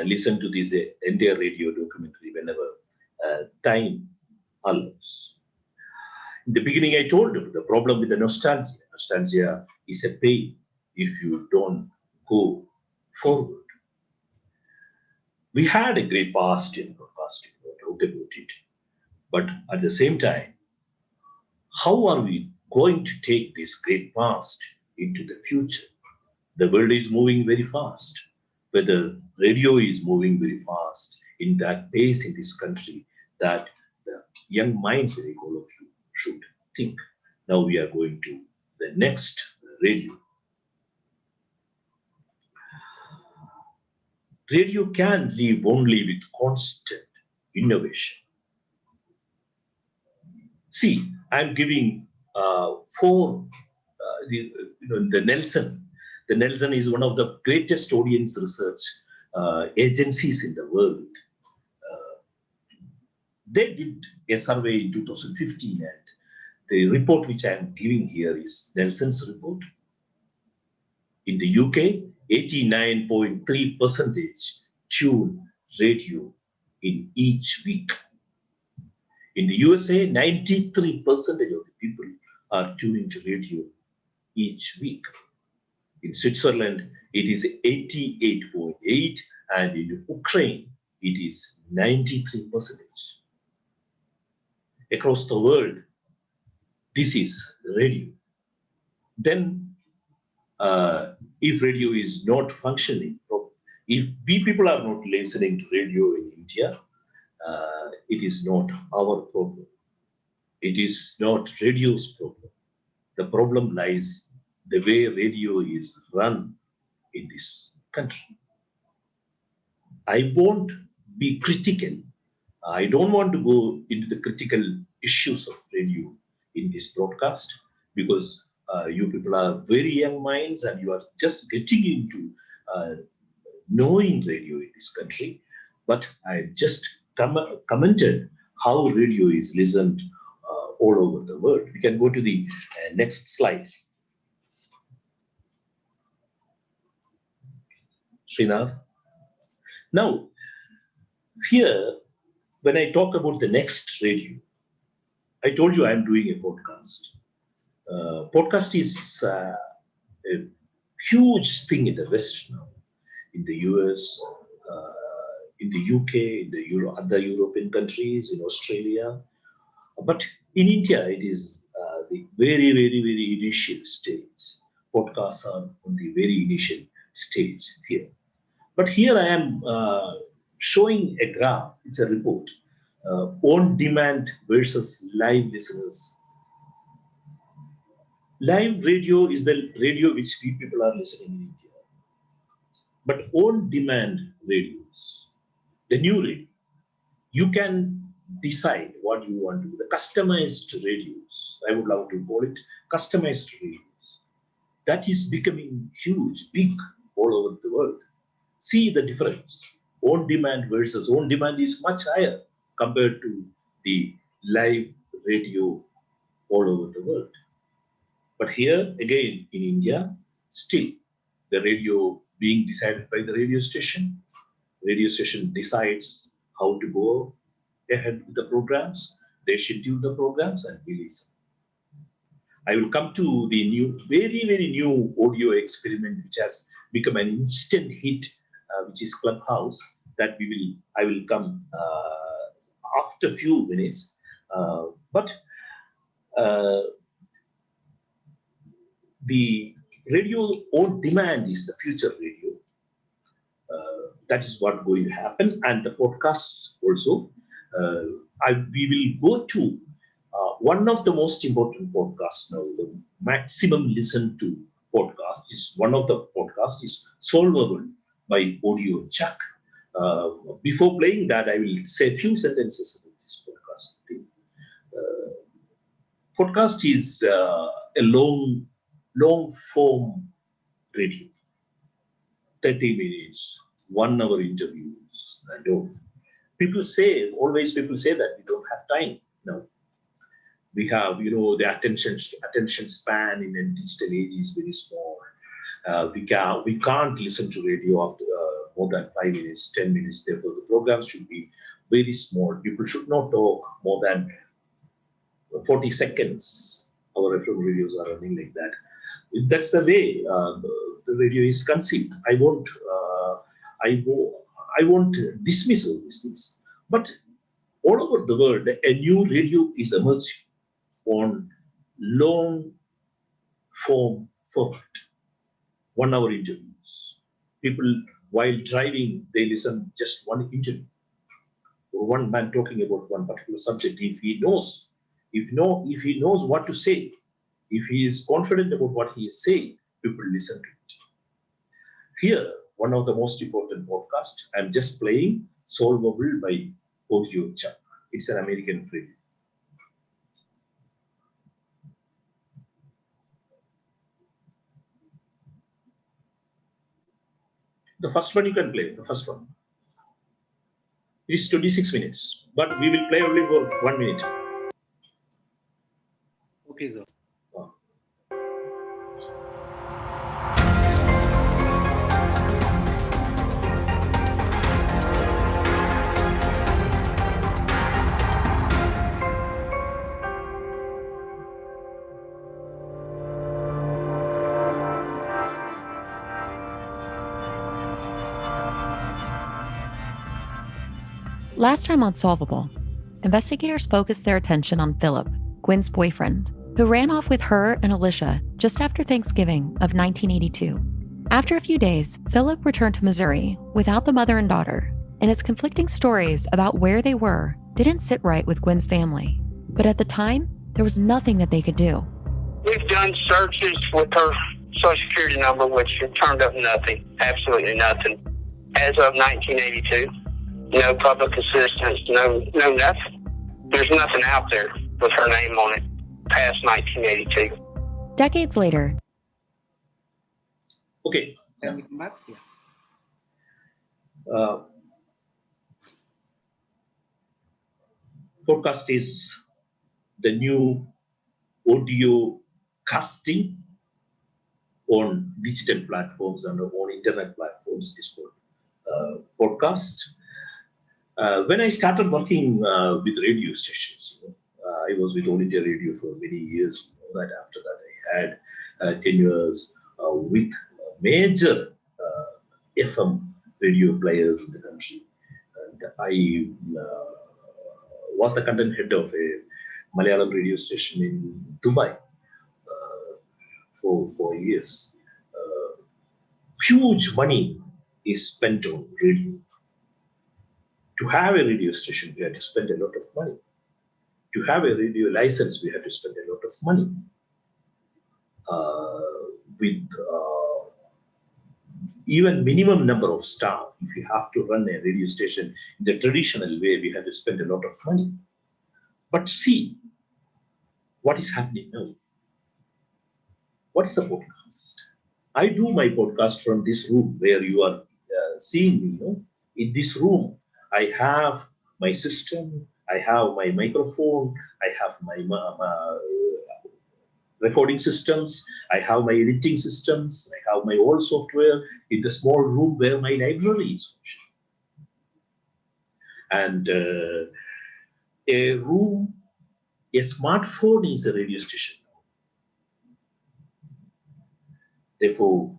listen to this entire radio documentary whenever time allows. In the beginning, I told you the problem with the nostalgia. Nostalgia is a pain if you don't go forward. We had a great past in broadcasting, no doubt about it. But at the same time, how are we going to take this great past into the future? The world is moving very fast. Whether radio is moving very fast in that pace in this country that the young minds, like all of you, should think. Now we are going to the next radio. Radio can live only with constant innovation. See, I'm giving four, the Nelson. The Nelson is one of the greatest audience research agencies in the world. They did a survey in 2015, and the report which I'm giving here is Nelson's report. In the UK, 89.3% tune radio in each week. In the USA, 93% of the people are tuning to radio each week. In Switzerland, it is 88.8%, and in Ukraine, it is 93%. Across the world, this is radio. Then, if radio is not functioning, if we people are not listening to radio in India, it is not our problem. It is not radio's problem. The problem lies the way radio is run in this country. I won't be critical. I don't want to go into the critical issues of radio in this broadcast because you people are very young minds and you are just getting into knowing radio in this country. But I just commented how radio is listened all over the world. We can go to the next slide. Srinath. Now, here, when I talk about the next radio, I told you I'm doing a podcast. Podcast is a huge thing in the West now, in the US, in the UK, in the other European countries, in Australia. But in India, it is the very, very, very initial stage. Podcasts are on the very initial stage here. But here I am showing a graph. It's a report. On demand versus live listeners. Live radio is the radio which people are listening in India. But on demand radios, the new radio, you can decide what you want to do. The customized radios, I would love to call it customized radios. That is becoming huge, big all over the world. See the difference. On demand versus on demand is much higher compared to the live radio all over the world. But here again in India, still the radio being decided by the radio station. Radio station decides how to go ahead with the programs. They schedule the programs and release them. I will come to the new, very, very new audio experiment which has become an instant hit, which is Clubhouse. That I will come after a few minutes. But the radio on demand is the future radio. That is what going to happen, and the podcasts also. We will go to one of the most important podcasts now, the maximum listened to podcast is one of the podcasts is Solvable by Audio Chuck. Before playing that, I will say a few sentences about this podcast. Podcast is a long form radio, 30 minutes, 1 hour interviews, and all. People say that we don't have time. No. We have, the attention span in a digital age is very small. We can't listen to radio after more than 5 minutes, 10 minutes. Therefore, the programs should be very small. People should not talk more than 40 seconds. Our FM radios are running like that. That's the way the radio is conceived. I won't dismiss all these things. But all over the world, a new radio is emerging on long form format, 1 hour interviews. People, while driving, they listen just one interview. Or one man talking about one particular subject. If he knows what to say, if he is confident about what he is saying, people listen to it. Here, one of the most important podcasts, I'm just playing Solvable by Audio Chuck. It's an American radio. The first one you can play, the first one. It's 26 minutes, but we will play only for 1 minute. Okay, sir. Last time on Solvable, investigators focused their attention on Philip, Gwen's boyfriend, who ran off with her and Alicia just after Thanksgiving of 1982. After a few days, Philip returned to Missouri without the mother and daughter and its conflicting stories about where they were didn't sit right with Gwen's family. But at the time, there was nothing that they could do. We've done searches with her Social Security number, which turned up nothing, absolutely nothing. As of 1982, no public assistance, no nothing. There's nothing out there with her name on it past 1982. Decades later. Okay. Can we come back? Yeah. Podcast is the new audio casting on digital platforms and on internet platforms. Is called podcast. When I started working with radio stations, I was with All India Radio for many years. That after that, I had 10 years with major FM radio players in the country. And I was the content head of a Malayalam radio station in Dubai for 4 years. Huge money is spent on radio. To have a radio station, we had to spend a lot of money. To have a radio license, we had to spend a lot of money. With even minimum number of staff, if you have to run a radio station in the traditional way, we had to spend a lot of money. But see what is happening now. What's the podcast? I do my podcast from this room where you are seeing me. In this room, I have my system, I have my microphone, I have my recording systems, I have my editing systems, I have my own software in the small room where my library is. And a room, a smartphone is a radio station. Therefore,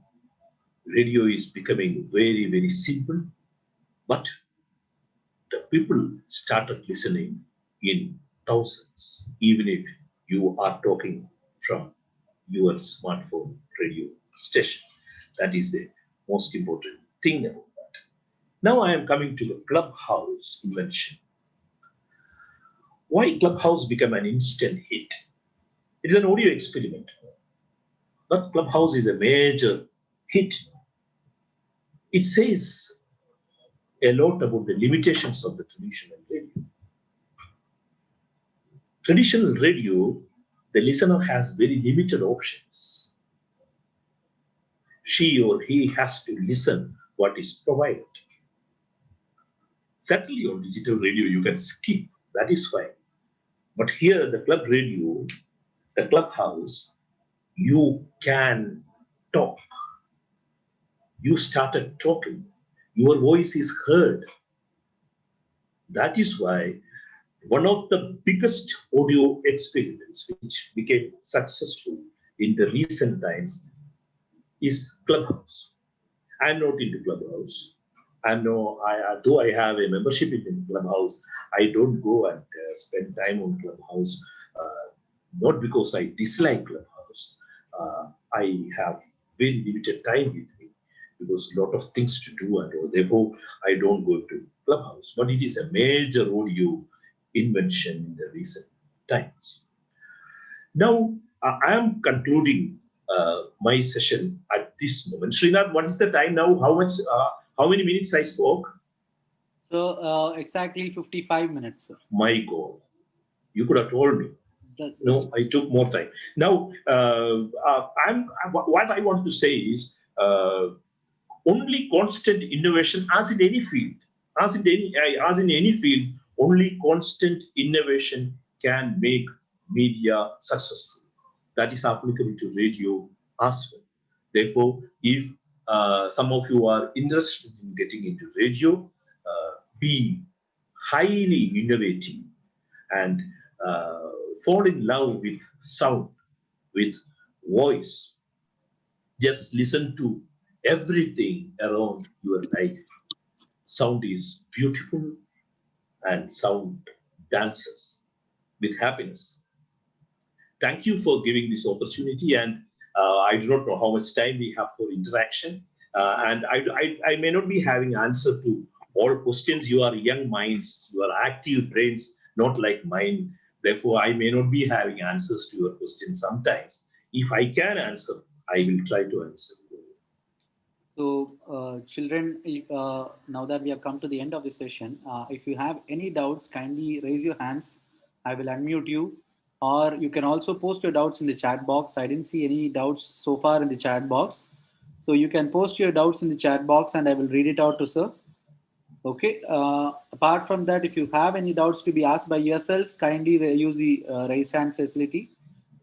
radio is becoming very, very simple, but the people started listening in thousands, even if you are talking from your smartphone radio station. That is the most important thing about that. Now I am coming to the Clubhouse invention. Why Clubhouse became an instant hit? It's an audio experiment, but Clubhouse is a major hit. It says a lot about the limitations of the traditional radio. Traditional radio, the listener has very limited options. She or he has to listen what is provided. Certainly on digital radio, you can skip, that is fine. But here, the club radio, the Clubhouse, you can talk. You started talking. Your voice is heard. That is why one of the biggest audio experiments which became successful in the recent times is Clubhouse. I'm not into Clubhouse. Though I have a membership in Clubhouse, I don't go and spend time on Clubhouse, not because I dislike Clubhouse. I have very limited time with me because a lot of things to do, and therefore I don't go to Clubhouse. But it is a major audio invention in the recent times. Now, I am concluding my session at this moment. Srinath, what is the time now? How many minutes I spoke? So exactly 55 minutes, sir. My God, you could have told me. No, I took more time. Now, what I want to say is only constant innovation, as in any field, only constant innovation can make media successful. That is applicable to radio as well. Therefore, if some of you are interested in getting into radio, be highly innovative and fall in love with sound, with voice. Just listen to everything around your life. Sound is beautiful and sound dances with happiness. Thank you for giving this opportunity, and I do not know how much time we have for interaction, and I may not be having answer to all questions. You are young minds, you are active brains, not like mine. Therefore, I may not be having answers to your questions sometimes. If I can answer, I will try to answer. So, children, now that we have come to the end of the session, if you have any doubts, kindly raise your hands. I will unmute you. Or you can also post your doubts in the chat box. I didn't see any doubts so far in the chat box. So you can post your doubts in the chat box and I will read it out to sir. Okay. Apart from that, if you have any doubts to be asked by yourself, kindly use the raise hand facility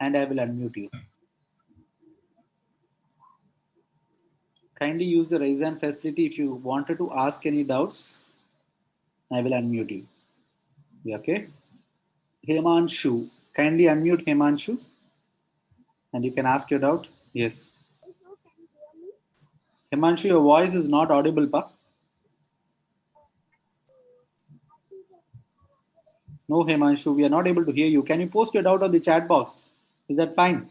and I will unmute you. Kindly use the raise hand facility if you wanted to ask any doubts. I will unmute you. Yeah, okay. Hemanshu. Kindly unmute Hemanshu. And you can ask your doubt. Yes. Hemanshu, your voice is not audible, pa. No, Hemanshu, we are not able to hear you. Can you post your doubt on the chat box? Is that fine?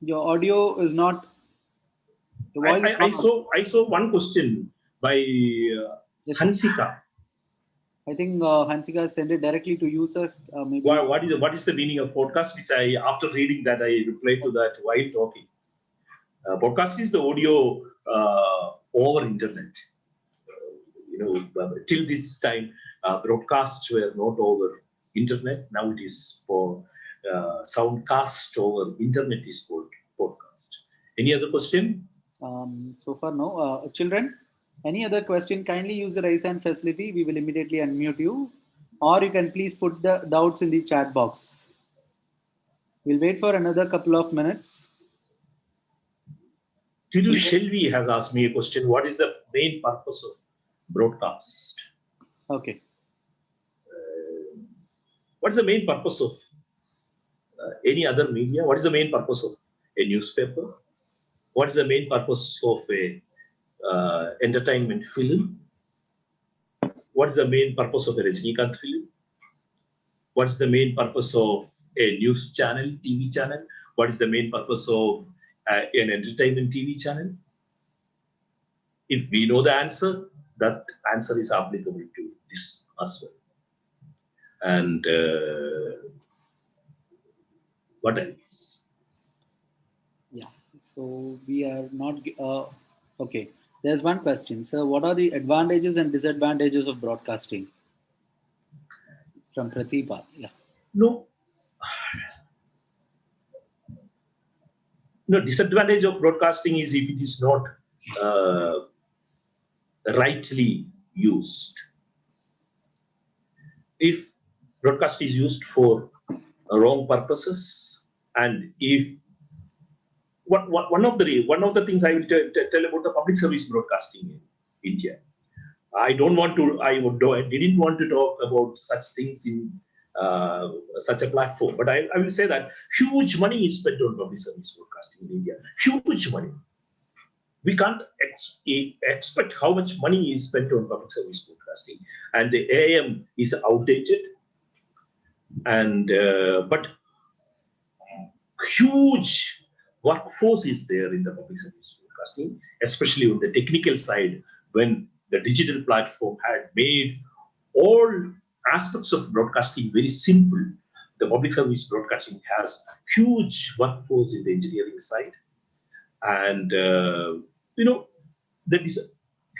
Your audio is not. I saw one question by Hansika. I think Hansika sent it directly to you, sir. Maybe. What is the meaning of podcast? Which after reading that, I replied to that while talking. Podcast is the audio over internet. Till this time, broadcasts were not over internet. Now it is for soundcast over internet is called podcast. Any other question? So far, no. Children, any other question? Kindly use the raise hand facility. We will immediately unmute you. Or you can please put the doubts in the chat box. We'll wait for another couple of minutes. Tiru Shelvi has asked me a question. What is the main purpose of broadcast? Okay. What is the main purpose of any other media? What is the main purpose of a newspaper? What is the main purpose of a entertainment film? What is the main purpose of a Rajinikanth film? What is the main purpose of a news channel, TV channel? What is the main purpose of an entertainment TV channel? If we know the answer, that answer is applicable to this as well. And what else? Yeah, so we are not, okay. There's one question. Sir, what are the advantages and disadvantages of broadcasting? From Pratibha, yeah. No, disadvantage of broadcasting is if it is not rightly used. If broadcast is used for wrong purposes, and if one of the things I will tell about the public service broadcasting in India. I didn't want to talk about such things in such a platform, but I will say that huge money is spent on public service broadcasting in India. Huge money. We can't expect how much money is spent on public service broadcasting, and the AM is outdated, and but huge workforce is there in the public service broadcasting, especially on the technical side, when the digital platform had made all aspects of broadcasting very simple. The public service broadcasting has huge workforce in the engineering side, and there is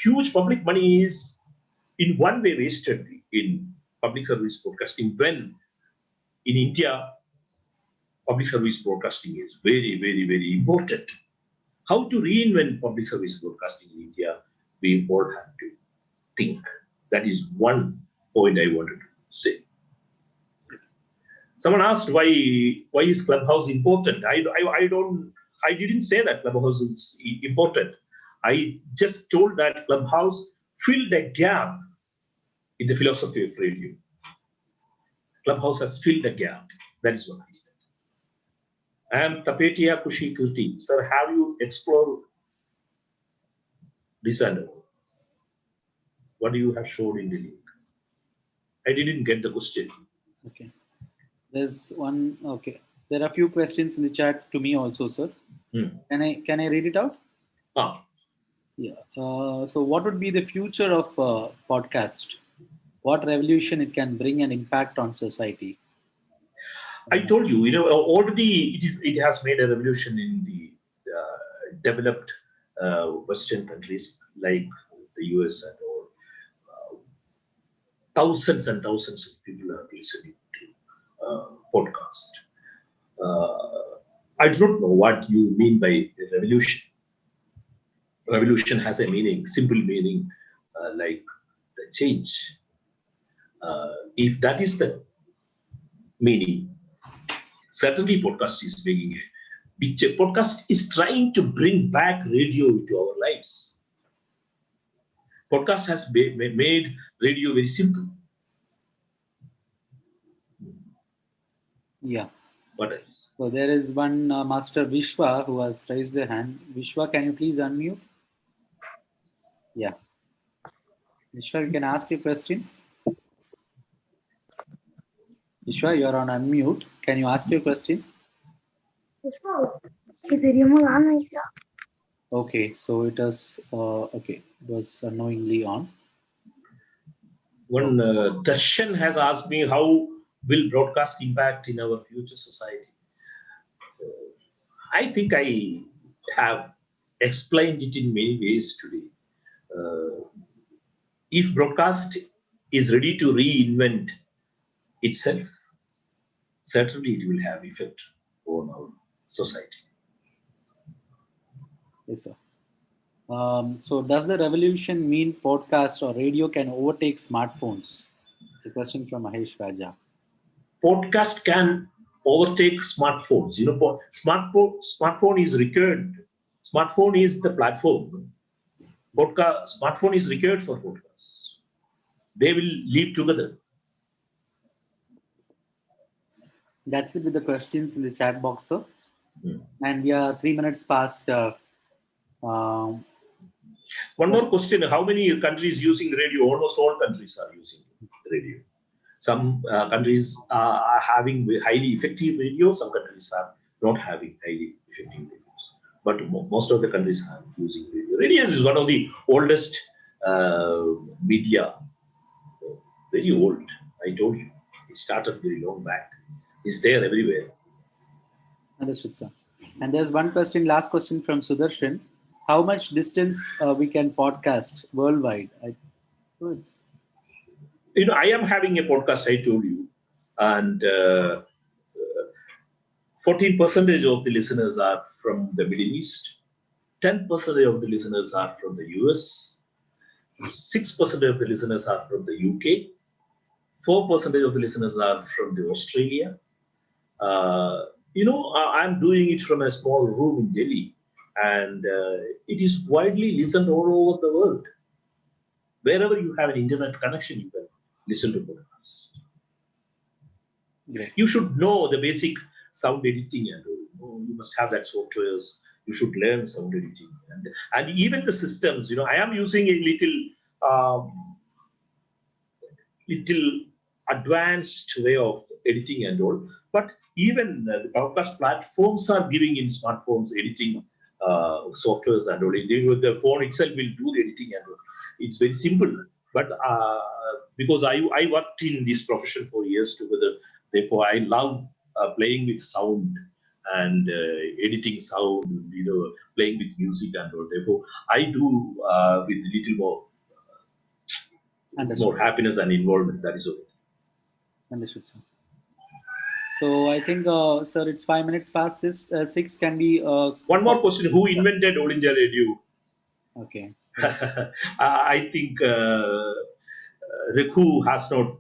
huge public money is in one way wasted in public service broadcasting, when in India public service broadcasting is very, very, very important. How to reinvent public service broadcasting in India, we all have to think. That is one point I wanted to say. Someone asked why is Clubhouse important? I didn't say that Clubhouse is important. I just told that Clubhouse filled a gap in the philosophy of radio. Clubhouse has filled a gap. That is what I said. I am Tapetia Kushi Kirti. Sir, have you explored this and all? What do you have showed in the link? I didn't get the question. Okay. There's one. Okay. There are a few questions in the chat to me also, sir. Can I read it out? Yeah. So, what would be the future of podcast? What revolution it can bring and impact on society? I told you, already it has made a revolution in the developed Western countries like the US and all. Thousands and thousands of people are listening to podcast. I don't know what you mean by revolution. Revolution has a meaning, simple meaning, like the change. If that is the meaning, certainly podcast is bringing a big change. Podcast is trying to bring back radio into our lives. Podcast has made radio very simple. Yeah. What else? So there is one Master Vishwa who has raised their hand. Vishwa, can you please unmute? Yeah. Vishwa, you can ask your question. Vishwa, you're on unmute. Can you ask your question? Okay, so it is okay. It was unknowingly on. One Darshan has asked me how will broadcast impact in our future society. I think I have explained it in many ways today. If broadcast is ready to reinvent itself, certainly it will have effect on our society. Yes, sir. So does the revolution mean podcast or radio can overtake smartphones? It's a question from Mahesh Raja. Podcast can overtake smartphones. Smartphone is required. Smartphone is the platform. Smartphone is required for podcasts. They will live together. That's it with the questions in the chat box, sir. And we are 3 minutes past. One more question: how many countries using radio? Almost all countries are using radio. Some countries are having highly effective radio. Some countries are not having highly effective radios. But most of the countries are using radio. Radio is one of the oldest media. Very old. I told you. It started very long back. It's there everywhere. Understood, sir. And there's one question, last question from Sudarshan. How much distance we can podcast worldwide? I am having a podcast, I told you, and 14% of the listeners are from the Middle East, 10% of the listeners are from the US, 6% of the listeners are from the UK, 4% of the listeners are from the Australia. I'm doing it from a small room in Delhi, and it is widely listened all over the world. Wherever you have an internet connection, you can listen to podcasts. Great. You should know the basic sound editing, and you must have that softwares. You should learn sound editing, and even the systems. I am using a little advanced way of editing and all. But even the broadcast platforms are giving in smartphones editing softwares and all. The phone itself will do the editing and all. It's very simple. But because I worked in this profession for years together, therefore I love playing with sound and editing sound, playing with music and all. Therefore, I do with a little more happiness and involvement. That is all. Understood, sir. So I think, sir, it's 5 minutes past 6. Can be one more question? Who invented All India Radio? Okay. I think Rekhu has not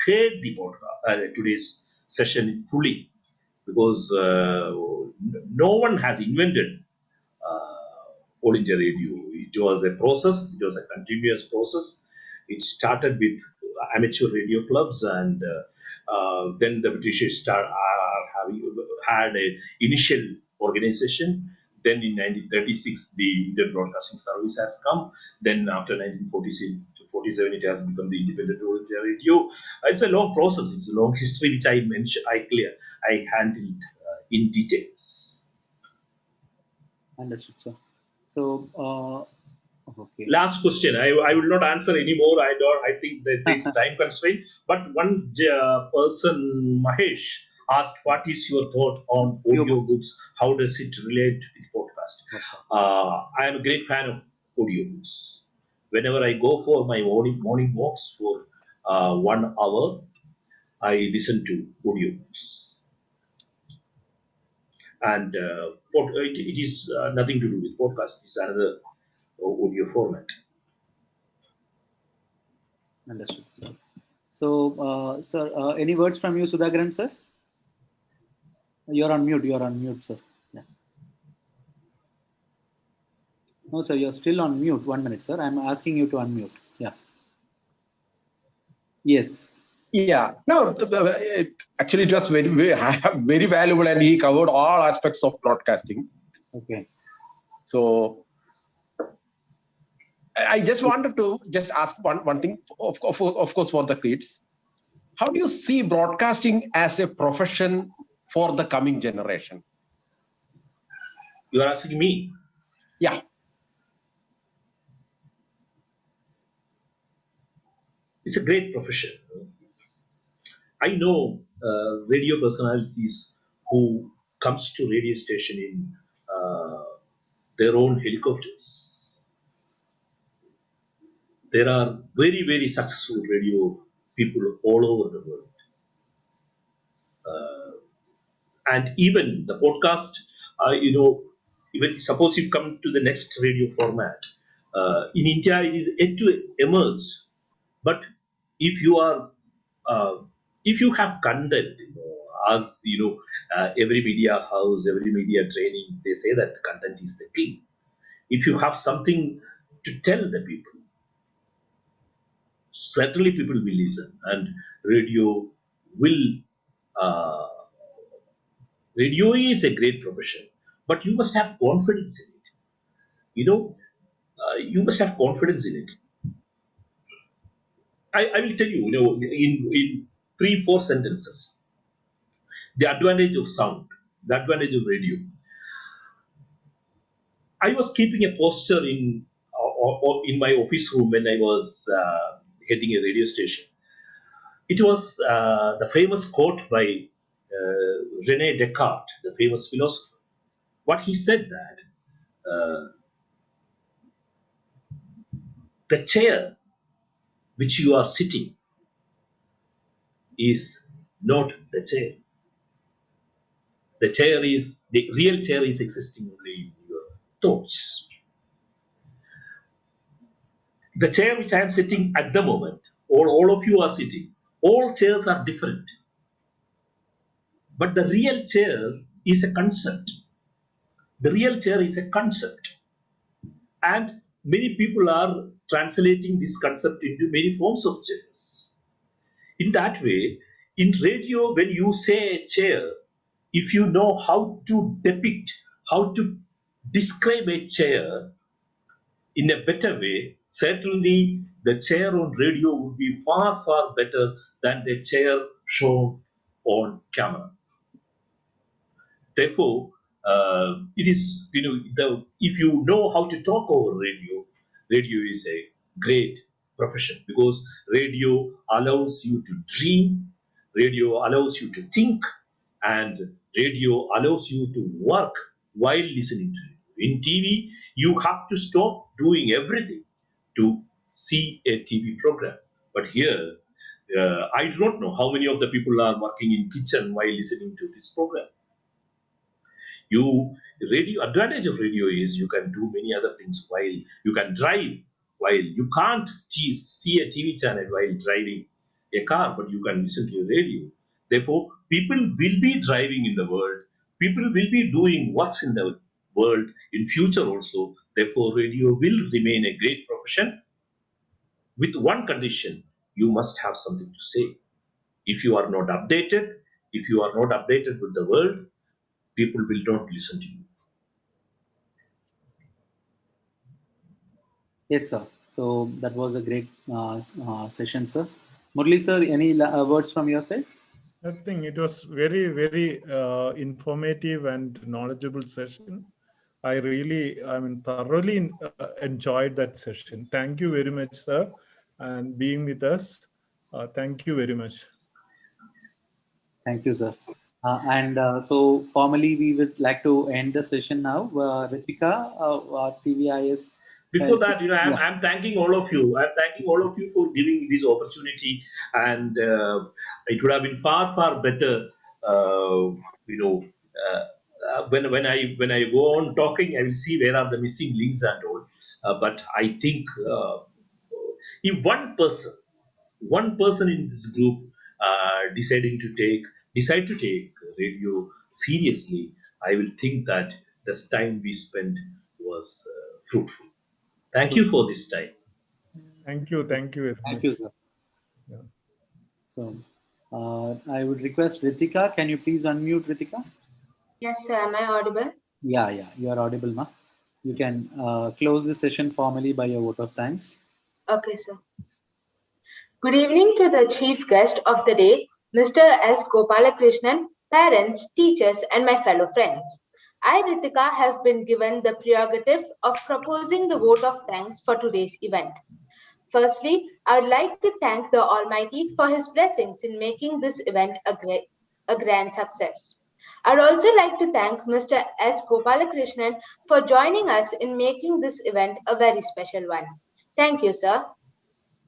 heard the podcast, today's session fully, because no one has invented All India Radio. It was a process. It was a continuous process. It started with amateur radio clubs, and then the British had an initial organization. Then in 1936, the Indian Broadcasting Service has come. Then after 1947, it has become the Independent All India Radio. It's a long process. It's a long history, which I handled in details. Understood, sir. So, okay. Last question. I will not answer anymore. I think that it's time constraint. But one person, Mahesh, asked, "What is your thought on audiobooks? How does it relate with podcast?" I am a great fan of audiobooks. Whenever I go for my morning walks for 1 hour, I listen to audiobooks. And it is nothing to do with podcast. It's another audio format. Understood, sir. So, sir, any words from you, Sudhakaran, sir? You're on mute, sir. Yeah. No, sir, you're still on mute. 1 minute, sir. I'm asking you to unmute. Yeah. Yes. Yeah. No, actually, it was very valuable, and he covered all aspects of broadcasting. Okay. So, I just wanted to just ask one thing, of course, for the kids. How do you see broadcasting as a profession for the coming generation? You are asking me? Yeah. It's a great profession. I know radio personalities who comes to radio station in their own helicopters. There are very, very successful radio people all over the world. And even the podcast, even suppose you come to the next radio format, in India it is yet to emerge. But if you are, if you have content, as every media house, every media training, they say that content is the king. If you have something to tell the people, certainly people will listen, and radio will. Radio is a great profession, but you must have confidence in it. You must have confidence in it. I will tell you, in 3-4 sentences, the advantage of sound, the advantage of radio. I was keeping a poster in my office room when I was heading a radio station. It was the famous quote by René Descartes, the famous philosopher. What he said that the chair which you are sitting is not the chair. The real chair is existing only in your thoughts. The chair which I am sitting at the moment, or all of you are sitting, all chairs are different. But the real chair is a concept. The real chair is a concept. And many people are translating this concept into many forms of chairs. In that way, in radio, when you say a chair, if you know how to depict, how to describe a chair in a better way, certainly the chair on radio would be far, far better than the chair shown on camera. Therefore, it is, if you know how to talk over radio, radio is a great profession, because radio allows you to dream, radio allows you to think, and radio allows you to work while listening to it. In TV, you have to stop doing everything to see a TV program. But here, I do not know how many of the people are working in kitchen while listening to this program. Advantage of radio is you can do many other things while you can drive, while you can't see a TV channel while driving a car, but you can listen to a radio. Therefore, people will be driving in the world. People will be doing works in the world in future also. Therefore, radio will remain a great profession, with one condition: you must have something to say. If you are not updated, with the world, people will not listen to you. Yes, sir. So that was a great session, sir. Murli, sir, any words from your side? I think it was very, very informative and knowledgeable session. I really, thoroughly enjoyed that session. Thank you very much, sir, and being with us. Thank you very much. Thank you, sir. So formally, we would like to end the session now. Ritika, TVIS. Before that, Yeah. I'm thanking all of you. I'm thanking all of you for giving me this opportunity, and it would have been far, far better, when I go on talking, I will see where are the missing links and all. But I think if one person in this group decide to take radio seriously, I will think that this time we spent was fruitful. Thank you for this time. Thank you very Thank much. you, sir. Yeah. So I would request Ritika. Can you please unmute, Ritika? Yes, sir. Am I audible? Yeah, you are audible, ma. You can close the session formally by your vote of thanks. Okay, sir. Good evening to the chief guest of the day, Mr. S. Gopalakrishnan, parents, teachers, and my fellow friends. I, Ritika, have been given the prerogative of proposing the vote of thanks for today's event. Firstly, I would like to thank the Almighty for His blessings in making this event a grand success. I would also like to thank Mr. S. Gopalakrishnan for joining us in making this event a very special one. Thank you, sir.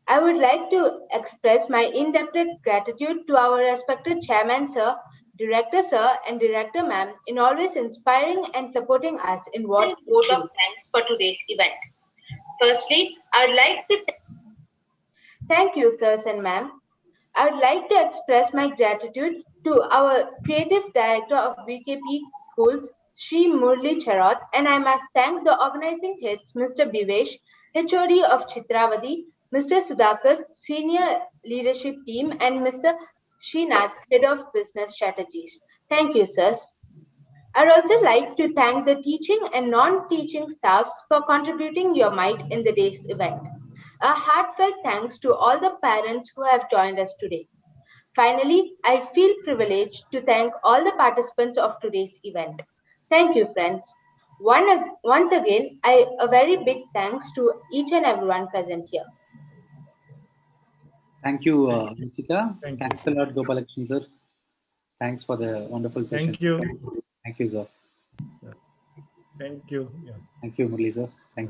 I would like to express my indebted gratitude to our respected Chairman, sir, and Director, ma'am, in always inspiring and supporting us in what we do. Thanks for today's event. Firstly, I would like to thank you, sirs and ma'am. I would like to express my gratitude to our creative director of BKP Schools, Sri Murli Charat, and I must thank the organizing heads, Mr. Bivesh, HOD of Chitravadi, Mr. Sudhakar, Senior Leadership Team, and Mr. Srinath, Head of Business Strategies. Thank you, sirs. I'd also like to thank the teaching and non-teaching staffs for contributing your might in the day's event. A heartfelt thanks to all the parents who have joined us today. Finally, I feel privileged to thank all the participants of today's event. Thank you, friends. Once again, a very big thanks to each and everyone present here. Thank you, Ritika. Thank Thanks a lot, Gopalakrishnan, sir. Thanks for the wonderful session. Thank you. Thank you, sir. Thank you. Yeah. Thank you, Murli, sir. Thank you.